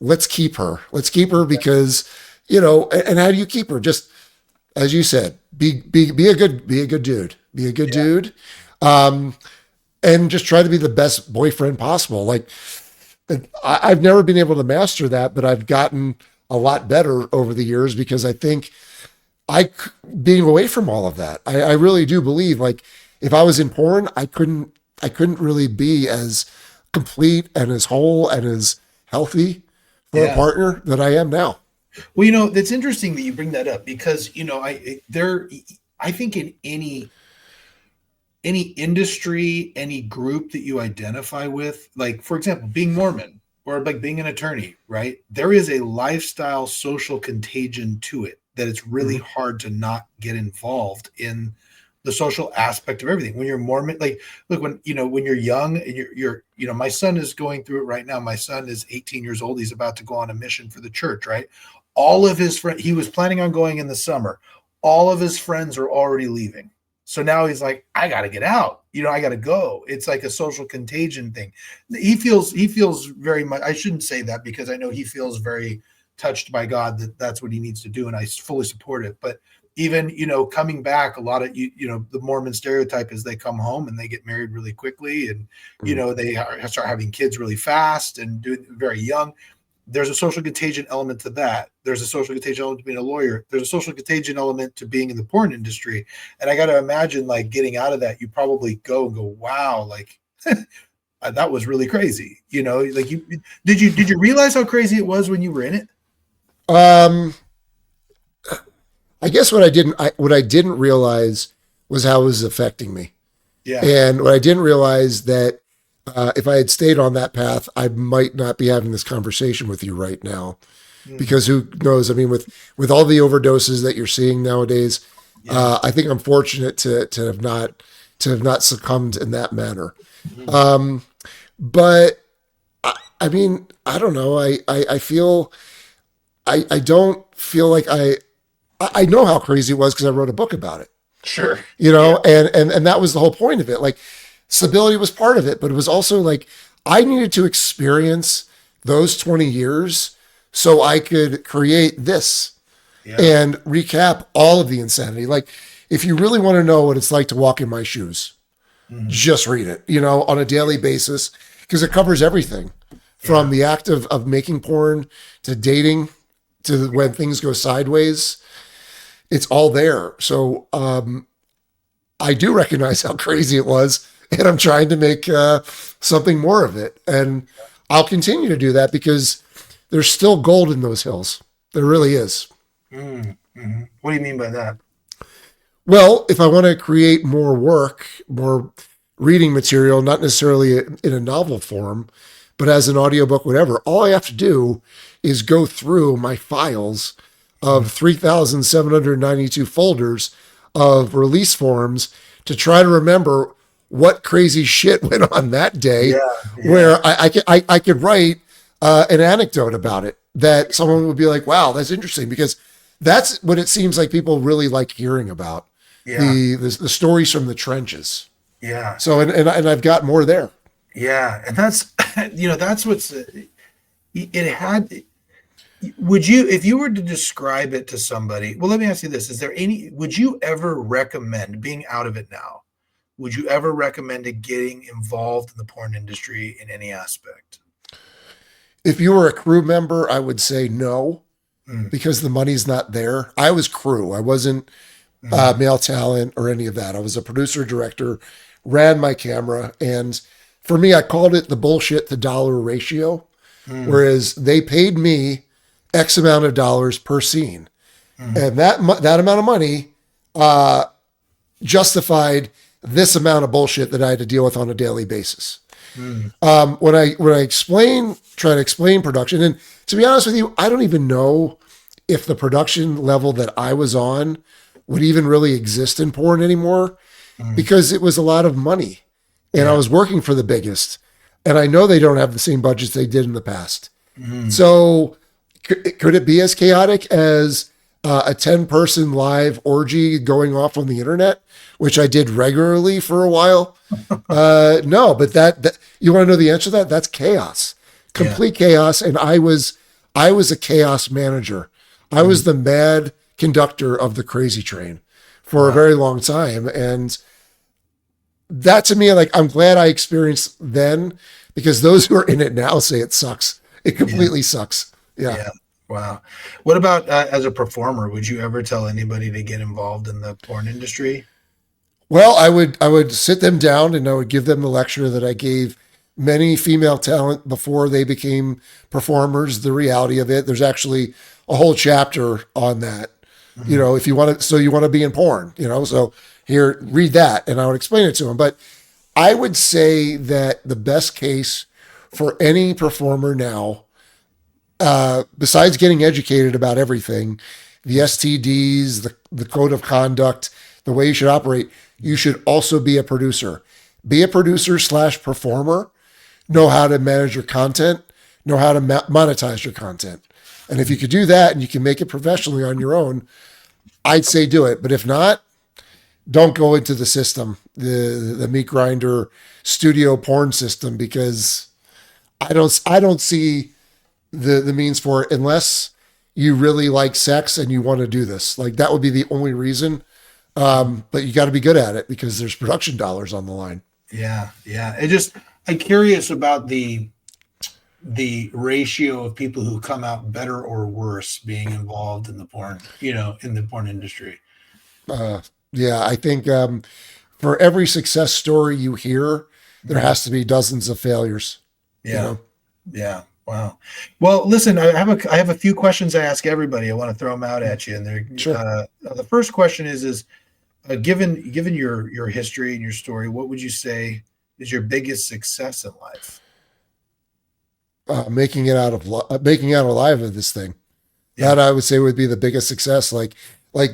S2: let's keep her. Let's keep her because, you know, and how do you keep her? Just as you said, be a good dude. Be a good
S1: Yeah.
S2: dude. And just try to be the best boyfriend possible. Like I've never been able to master that, but I've gotten a lot better over the years because I think I being away from all of that, I really do believe like if I was in porn, I couldn't really be as complete and as whole and as healthy for a
S1: Yeah.
S2: partner that I am now.
S1: Well, it's interesting that you bring that up because I think in any industry, any group that you identify with, like for example, being Mormon or like being an attorney, right? There is a lifestyle social contagion to it that it's really
S2: Mhm.
S1: hard to not get involved in the social aspect of everything. When you're Mormon, like look, when you're young and you're my son is going through it right now. My son is 18 years old. He's about to go on a mission for the church, right? All of his friends, he was planning on going in the summer. All of his friends are already leaving. So now he's like, I got to get out. I got to go. It's like a social contagion thing. He feels very much. I shouldn't say that because I know he feels very touched by God that that's what he needs to do, and I fully support it. But even coming back, a lot of the Mormon stereotype is they come home and they get married really quickly, and
S2: Mhm.
S1: they start having kids really fast and do it very young. There's a social contagion element to that. There's a social contagion element to being a lawyer. There's a social contagion element to being in the porn industry. And I got to imagine, like, getting out of that, you probably go, wow, like that was really crazy. Like did you realize how crazy it was when you were in it?
S2: Um, I guess what I didn't realize was how it was affecting me.
S1: Yeah.
S2: And what I didn't realize that if I had stayed on that path, I might not be having this conversation with you right now.
S1: Mm,
S2: Because who knows? I mean, with all the overdoses that you're seeing nowadays,
S1: yeah.
S2: I think I'm fortunate to have not succumbed in that manner.
S1: Mm,
S2: But I mean, I don't know. I feel I don't feel like I know how crazy it was because I wrote a book about it.
S1: sure.
S2: You
S1: Yeah.
S2: know, and that was the whole point of it. Like stability was part of it, but it was also like I needed to experience those 20 years so I could create this
S1: Yeah.
S2: and recap all of the insanity. Like if you really want to know what it's like to walk in my shoes,
S1: Mhm.
S2: just read it, you know, on a daily basis because it covers everything from
S1: Yeah.
S2: the act of making porn to dating to when things go sideways. It's all there. So I do recognize how crazy it was, and I'm trying to make something more of it. And I'll continue to do that because there's still gold in those hills. There really is.
S1: Mm-hmm. What do you mean by that?
S2: Well, if I want to create more work, more reading material, not necessarily in a novel form, but as an audiobook, whatever, all I have to do is go through my files
S1: Mhm.
S2: of 3,792 folders of release forms to try to remember what crazy shit went on that day
S1: Yeah. Yeah.
S2: where I could write an anecdote about it that someone would be like, wow, that's interesting because that's what it seems like people really like hearing about
S1: Yeah.
S2: the stories from the trenches.
S1: Yeah.
S2: So, and I've got more there.
S1: Yeah. And that's, that's what's, it had. Would you, if you were to describe it to somebody, well, let me ask you this. Would you ever recommend being out of it now? Would you ever recommend getting involved in the porn industry in any aspect?
S2: If you were a crew member, I would say no,
S1: Mm,
S2: because the money's not there. I was crew. I wasn't
S1: mm,
S2: male talent or any of that. I was a producer, director, ran my camera. And for me, I called it the bullshit to dollar ratio,
S1: mm,
S2: whereas they paid me X amount of dollars per scene.
S1: mm,
S2: And that amount of money justified this amount of bullshit that I had to deal with on a daily basis.
S1: mm.
S2: When I try to explain production, and to be honest with you, I don't even know if the production level that I was on would even really exist in porn anymore,
S1: Mm,
S2: because it was a lot of money and I
S1: yeah.
S2: was working for the biggest. And I know they don't have the same budgets they did in the past.
S1: Mm,
S2: So could it be as chaotic as a 10-person live orgy going off on the internet, which I did regularly for a while? No, but that you want to know the answer to that? That's chaos,
S1: yeah.
S2: complete chaos. And I was a chaos manager. I
S1: Mm,
S2: was the mad conductor of the crazy train for a
S1: wow.
S2: very long time. And that to me, like, I'm glad I experienced then, because those who are in it now say it sucks. It
S1: Yeah.
S2: completely sucks. Yeah.
S1: Yeah. Wow. What about as a performer? Would you ever tell anybody to get involved in the porn industry?
S2: Well, I would sit them down and I would give them the lecture that I gave many female talent before they became performers, the reality of it. There's actually a whole chapter on that.
S1: Mm,
S2: If you want to, so you want to be in porn, so here, read that. And I would explain it to them. But I would say that the best case for any performer now, besides getting educated about everything, the STDs, the code of conduct, the way you should operate, you should also be a producer. Be a producer slash performer, know how to manage your content, know how to monetize your content. And if you could do that and you can make it professionally on your own, I'd say do it. But if not, don't go into the system, the meat grinder studio porn system, because I don't see the means for it unless you really like sex and you want to do this. Like, that would be the only reason. But you got to be good at it because there's production dollars on the line.
S1: yeah. Yeah. I'm curious about the ratio of people who come out better or worse being involved in the porn, in the porn industry.
S2: Uh, yeah, I think for every success story you hear, there
S1: Mm,
S2: has to be dozens of failures. You
S1: yeah.
S2: know,
S1: Yeah. Wow. Well, listen, I have a few questions I ask everybody. I want to throw them out at you. And
S2: sure.
S1: the first question is given your history and your story, what would you say is your biggest success in life?
S2: Making out alive of this thing.
S1: Yeah.
S2: That I would say would be the biggest success. Like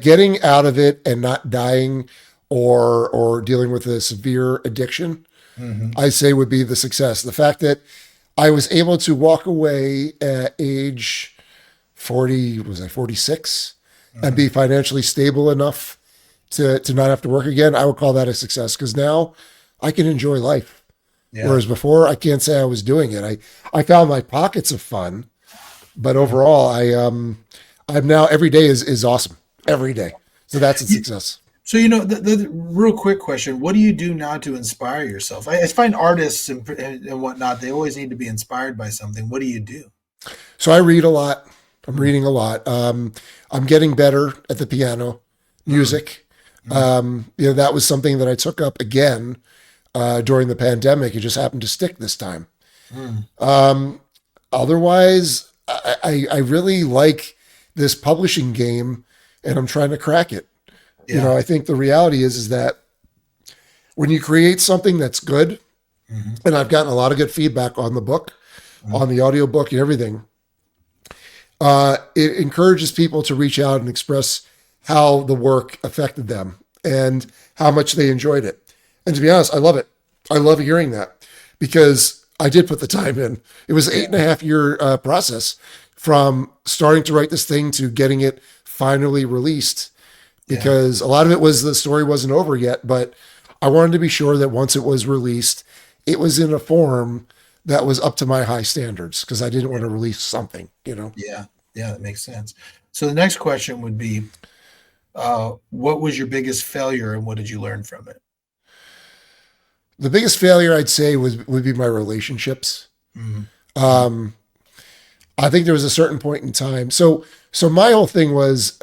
S2: getting out of it and not dying or dealing with a severe addiction,
S1: Hmm.
S2: I say would be the success. The fact that I was able to walk away at age 40, was I 46, and
S1: Hmm.
S2: be financially stable enough to not have to work again, I would call that a success, because now I can enjoy life.
S1: Yeah.
S2: Whereas before, I can't say I was doing it. I found my pockets of fun, but
S1: Mhm.
S2: overall, I'm now, every day is awesome. Every day. So that's a
S1: You-
S2: success.
S1: So, the real quick question, what do you do now to inspire yourself? I find artists and whatnot, they always need to be inspired by something. What do you do?
S2: So I read a lot. I'm
S1: Mm,
S2: reading a lot. I'm getting better at the piano,
S1: mm,
S2: music.
S1: mm,
S2: That was something that I took up again during the pandemic. It just happened to stick this time.
S1: mm.
S2: Otherwise, I really like this publishing game, and I'm trying to crack it.
S1: Yeah.
S2: I think the reality is that when you create something that's good,
S1: Hmm.
S2: and I've gotten a lot of good feedback on the book,
S1: Hmm.
S2: on the audiobook and everything, it encourages people to reach out and express how the work affected them and how much they enjoyed it. And to be honest, I love it. I love hearing that, because I did put the time in. It was an
S1: Yeah.
S2: 8.5 year process from starting to write this thing to getting it finally released,
S1: Yeah.
S2: because a lot of it was the story wasn't over yet, but I wanted to be sure that once it was released, it was in a form that was up to my high standards, because I didn't want to release something.
S1: Yeah. Yeah, that makes sense. So the next question would be, what was your biggest failure and what did you learn from it?
S2: The biggest failure I'd say would be my relationships.
S1: Mm.
S2: Um, I think there was a certain point in time. So my whole thing was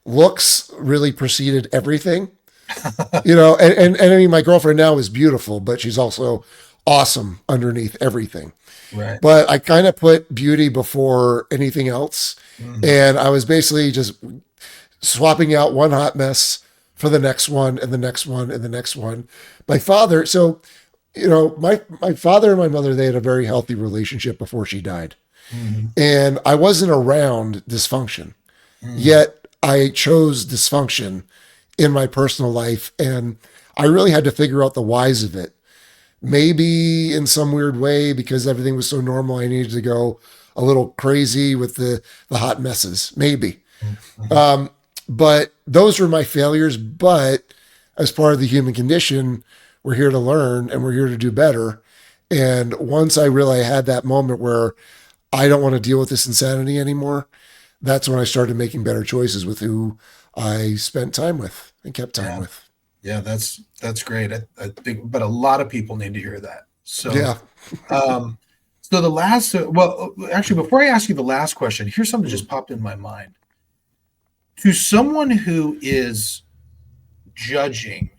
S2: looks really preceded everything. And I mean, my girlfriend now is beautiful, but she's also awesome underneath everything.
S1: Right.
S2: But I kind of put beauty before anything else.
S1: Mm.
S2: And I was basically just swapping out one hot mess for the next one and the next one and the next one. My father, so, my father and my mother, they had a very healthy relationship before she died.
S1: Mm.
S2: And I wasn't around dysfunction,
S1: Mm.
S2: yet I chose dysfunction in my personal life. And I really had to figure out the whys of it. Maybe in some weird way, because everything was so normal, I needed to go a little crazy with the hot messes. Maybe.
S1: Mm.
S2: But those were my failures. But as part of the human condition, we're here to learn and we're here to do better. And once I really had that moment where I don't want to deal with this insanity anymore, that's when I started making better choices with who I spent time with and kept time
S1: Yeah.
S2: with.
S1: Yeah, that's great. I think, but a lot of people need to hear that. So,
S2: Yeah.
S1: um, so the last, well, actually, before I ask you the last question, here's something that just popped in my mind. To someone who is judging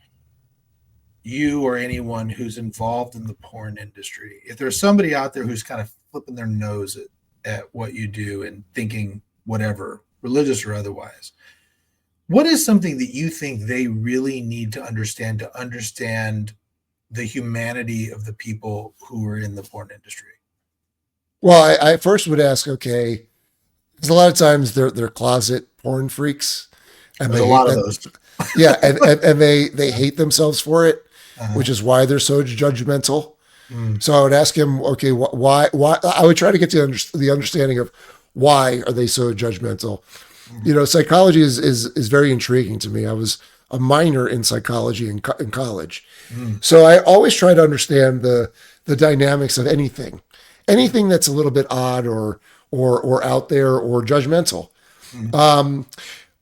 S1: you or anyone who's involved in the porn industry, if there's somebody out there who's kind of flipping their nose at what you do and thinking whatever, religious or otherwise, what is something that you think they really need to understand the humanity of the people who are in the porn industry?
S2: Well, I first would ask, okay, because a lot of times they're closet porn freaks, and
S1: There's
S2: they
S1: a
S2: hate
S1: lot of
S2: that.
S1: those.
S2: Yeah, and they hate themselves for it,
S1: Uh-huh.
S2: which is why they're so judgmental.
S1: Mm.
S2: So I would ask him, okay, why? I would try to get to the understanding of why are they so judgmental. Psychology is very intriguing to me. I was a minor in psychology in college,
S1: Mm.
S2: so I always try to understand the dynamics of anything that's a little bit odd or out there or judgmental.
S1: Mm.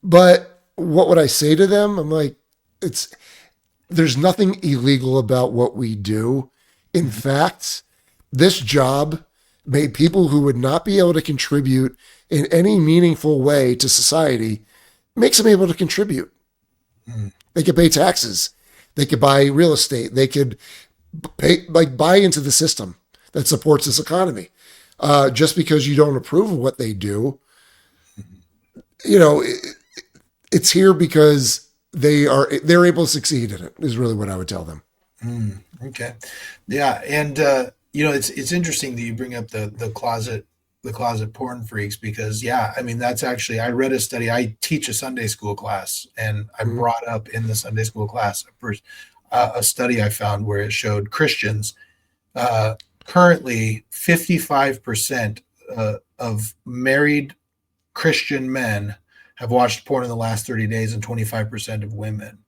S2: But what would I say to them? I'm like, there's nothing illegal about what we do. In fact, this job made people who would not be able to contribute in any meaningful way to society, makes them able to contribute.
S1: Mm.
S2: They could pay taxes. They could buy real estate. They could buy into the system that supports this economy. Just because you don't approve of what they do, you know, it's here because they're able to succeed in it. Is really what I would tell them.
S1: Mm. Okay. Yeah, and it's interesting that you bring up the closet porn freaks because yeah, I mean that's actually I read a study. I teach a Sunday school class, and I
S2: Mhm.
S1: brought up in the Sunday school class a study I found where it showed Christians uh, currently 55% of married Christian men have watched porn in the last 30 days, and 25% of women.
S2: Mhm.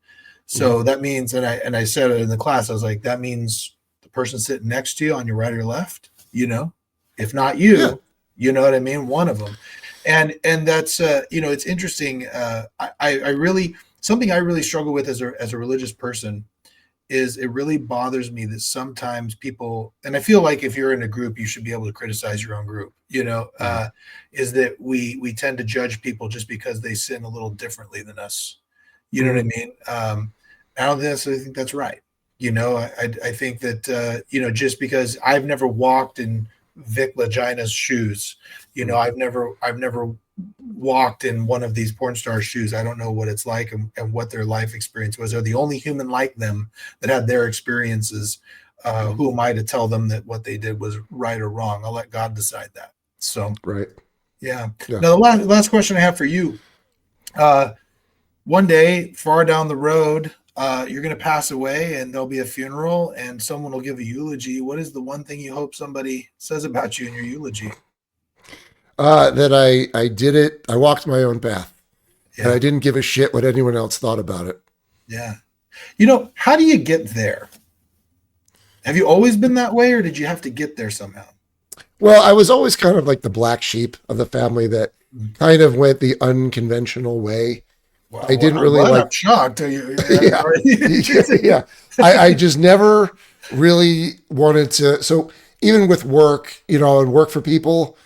S1: So that means, and I said it in the class, I was like, that means the person sitting next to you on your right or left, if not
S2: Yeah.
S1: you, you know what I mean, one of them, and that's it's interesting. I really something I really struggle with as a religious person is it really bothers me that sometimes people, and I feel like if you're in a group, you should be able to criticize your own group,
S2: Mhm.
S1: is that we tend to judge people just because they sin a little differently than us. You know what I
S2: Mhm.
S1: mean? I don't necessarily think that's right. I think that just because I've never walked in Vic Lagina's shoes,
S2: Mhm.
S1: I've never walked in one of these porn stars' shoes. I don't know what it's like and what their life experience was. They're the only human like them that had their experiences.
S2: Mhm.
S1: Who am I to tell them that what they did was right or wrong? I'll let God decide that. So
S2: Right.
S1: yeah.
S2: Yeah.
S1: Now the last question I have for you. Uh, One day, far down the road, you're going to pass away, and there'll be a funeral, and someone will give a eulogy. What is the one thing you hope somebody says about you in your eulogy?
S2: That I did it. I walked my own path, and I
S1: Yeah,
S2: didn't give a shit what anyone else thought about it.
S1: yeah. How do you get there? Have you always been that way, or did you have to get there somehow?
S2: Well, I was always kind of like the black sheep of the family that kind of went the unconventional way. I didn't really
S1: What? I'm
S2: like,
S1: shocked.
S2: yeah, yeah. I just never really wanted to. So even with work, I would work for people,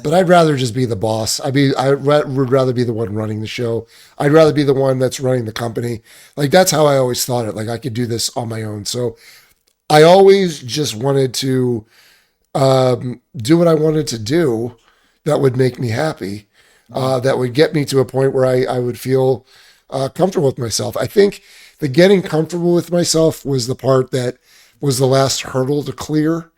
S2: but I'd rather just be the boss. Would rather be the one running the show. I'd rather be the one that's running the company. Like that's how I always thought it. Like I could do this on my own. So I always just wanted to do what I wanted to do that would make me happy, that would get me to a point where I would feel comfortable with myself. I think the getting comfortable with myself was the part that was the last hurdle to clear.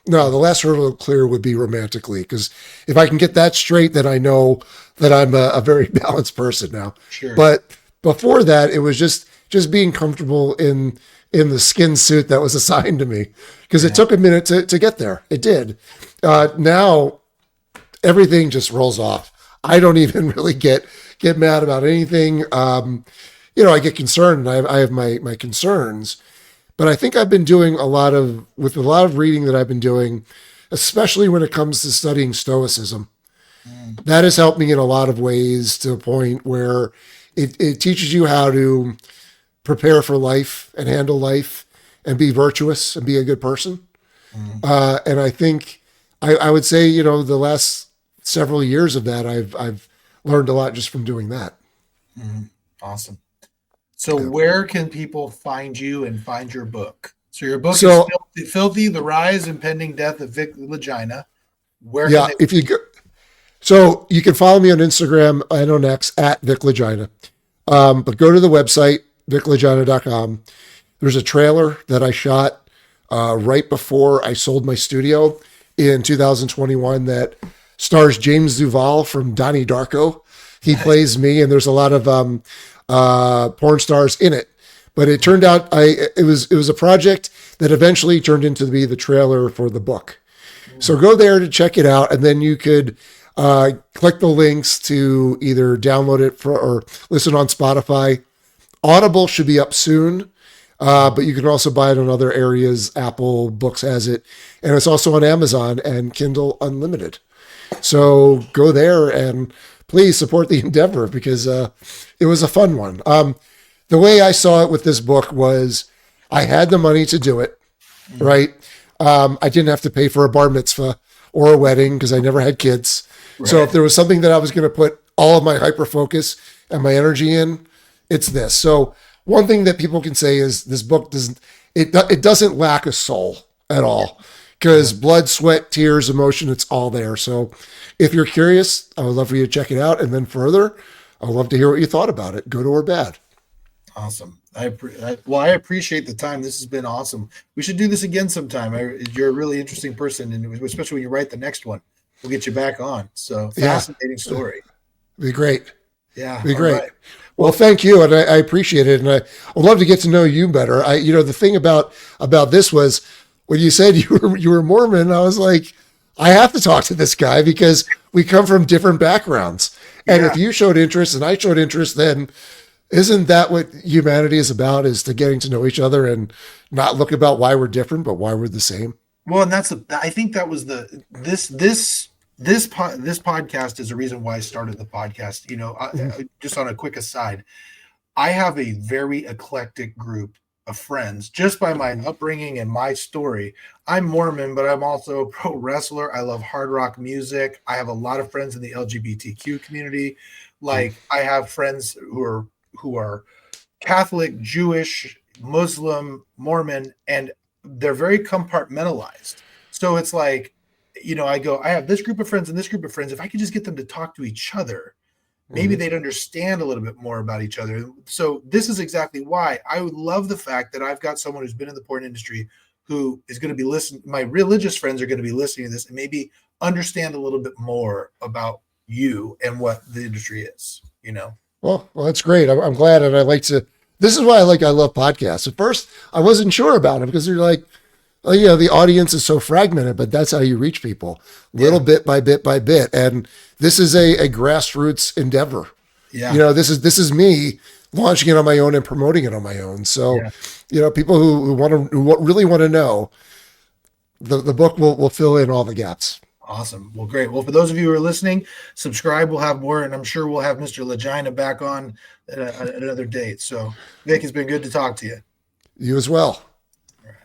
S2: No, the last hurdle to clear would be romantically, because if I can get that straight, then I know that I'm a very balanced person now.
S1: Sure.
S2: But before that, it was just being comfortable in the skin suit that was assigned to me, because it took a minute to get there. It did. Now everything just rolls off. I don't even really get mad about anything. I get concerned, and I have my concerns, but I think I've been doing with a lot of reading that I've been doing, especially when it comes to studying Stoicism. That has helped me in a lot of ways, to a point where it teaches you how to prepare for life and handle life and be virtuous and be a good person. And I think I would say, the last several years of that, I've learned a lot just from doing that.
S1: Awesome. So where can people find you and find your book? So your book is Filthy, The Rise and Pending Death of Vic Lagina.
S2: If you go, so you can follow me on Instagram and on X at Vic Lagina. But go to the website, viclagina.com. There's a trailer that I shot right before I sold my studio in 2021 that stars James Duval from Donnie Darko. He plays me, and there's a lot of porn stars in it. But it turned out it was a project that eventually turned into be the trailer for the book. So go there to check it out, and then you could click the links to either download it or listen on Spotify. Audible should be up soon, but you can also buy it in other areas. Apple Books has it, and it's also on Amazon and Kindle Unlimited. So go there and please support the endeavor, because it was a fun one. The way I saw it with this book was I had the money to do it, right? I didn't have to pay for a bar mitzvah or a wedding because I never had kids. Right. So if there was something that I was going to put all of my hyper focus and my energy in, it's this. So one thing that people can say is this book doesn't lack a soul at all, because blood, sweat, tears, emotion, it's all there. So if you're curious, I would love for you to check it out. And then further, I would love to hear what you thought about it, good or bad.
S1: Awesome. I appreciate the time. This has been awesome. We should do this again sometime. You're a really interesting person, and especially when you write the next one, we'll get you back on. So fascinating story.
S2: Be great.
S1: Yeah.
S2: Be great. Right. Well, thank you. And I appreciate it. And I would love to get to know you better. The thing about this was when you said you were Mormon, I was like, I have to talk to this guy because we come from different backgrounds. And if you showed interest and I showed interest, then isn't that what humanity is about, is to getting to know each other and not look about why we're different, but why we're the same?
S1: Well, and I think that was this podcast is the reason why I started the podcast. Just on a quick aside, I have a very eclectic group of friends just by my upbringing and my story. I'm Mormon, but I'm also a pro wrestler. I love hard rock music. I have a lot of friends in the LGBTQ community. Like I have friends who are Catholic, Jewish, Muslim, Mormon, and they're very compartmentalized. So it's like, I have this group of friends and this group of friends. If I could just get them to talk to each other, maybe they'd understand a little bit more about each other. So this is exactly why I would love the fact that I've got someone who's been in the porn industry who is going to be listening. My religious friends are going to be listening to this and maybe understand a little bit more about you and what the industry is,
S2: Well, that's great. I'm glad. And this is why I love podcasts. At first, I wasn't sure about it because you're like, the audience is so fragmented, but that's how you reach people little bit by bit by bit. And this is a grassroots endeavor. Yeah. This is me launching it on my own and promoting it on my own. So, people who really want to know, the book will fill in all the gaps.
S1: Awesome. Well, great. Well, for those of you who are listening, subscribe. We'll have more, and I'm sure we'll have Mr. Lagina back on at another date. So, Vic, it's been good to talk to you.
S2: You as well.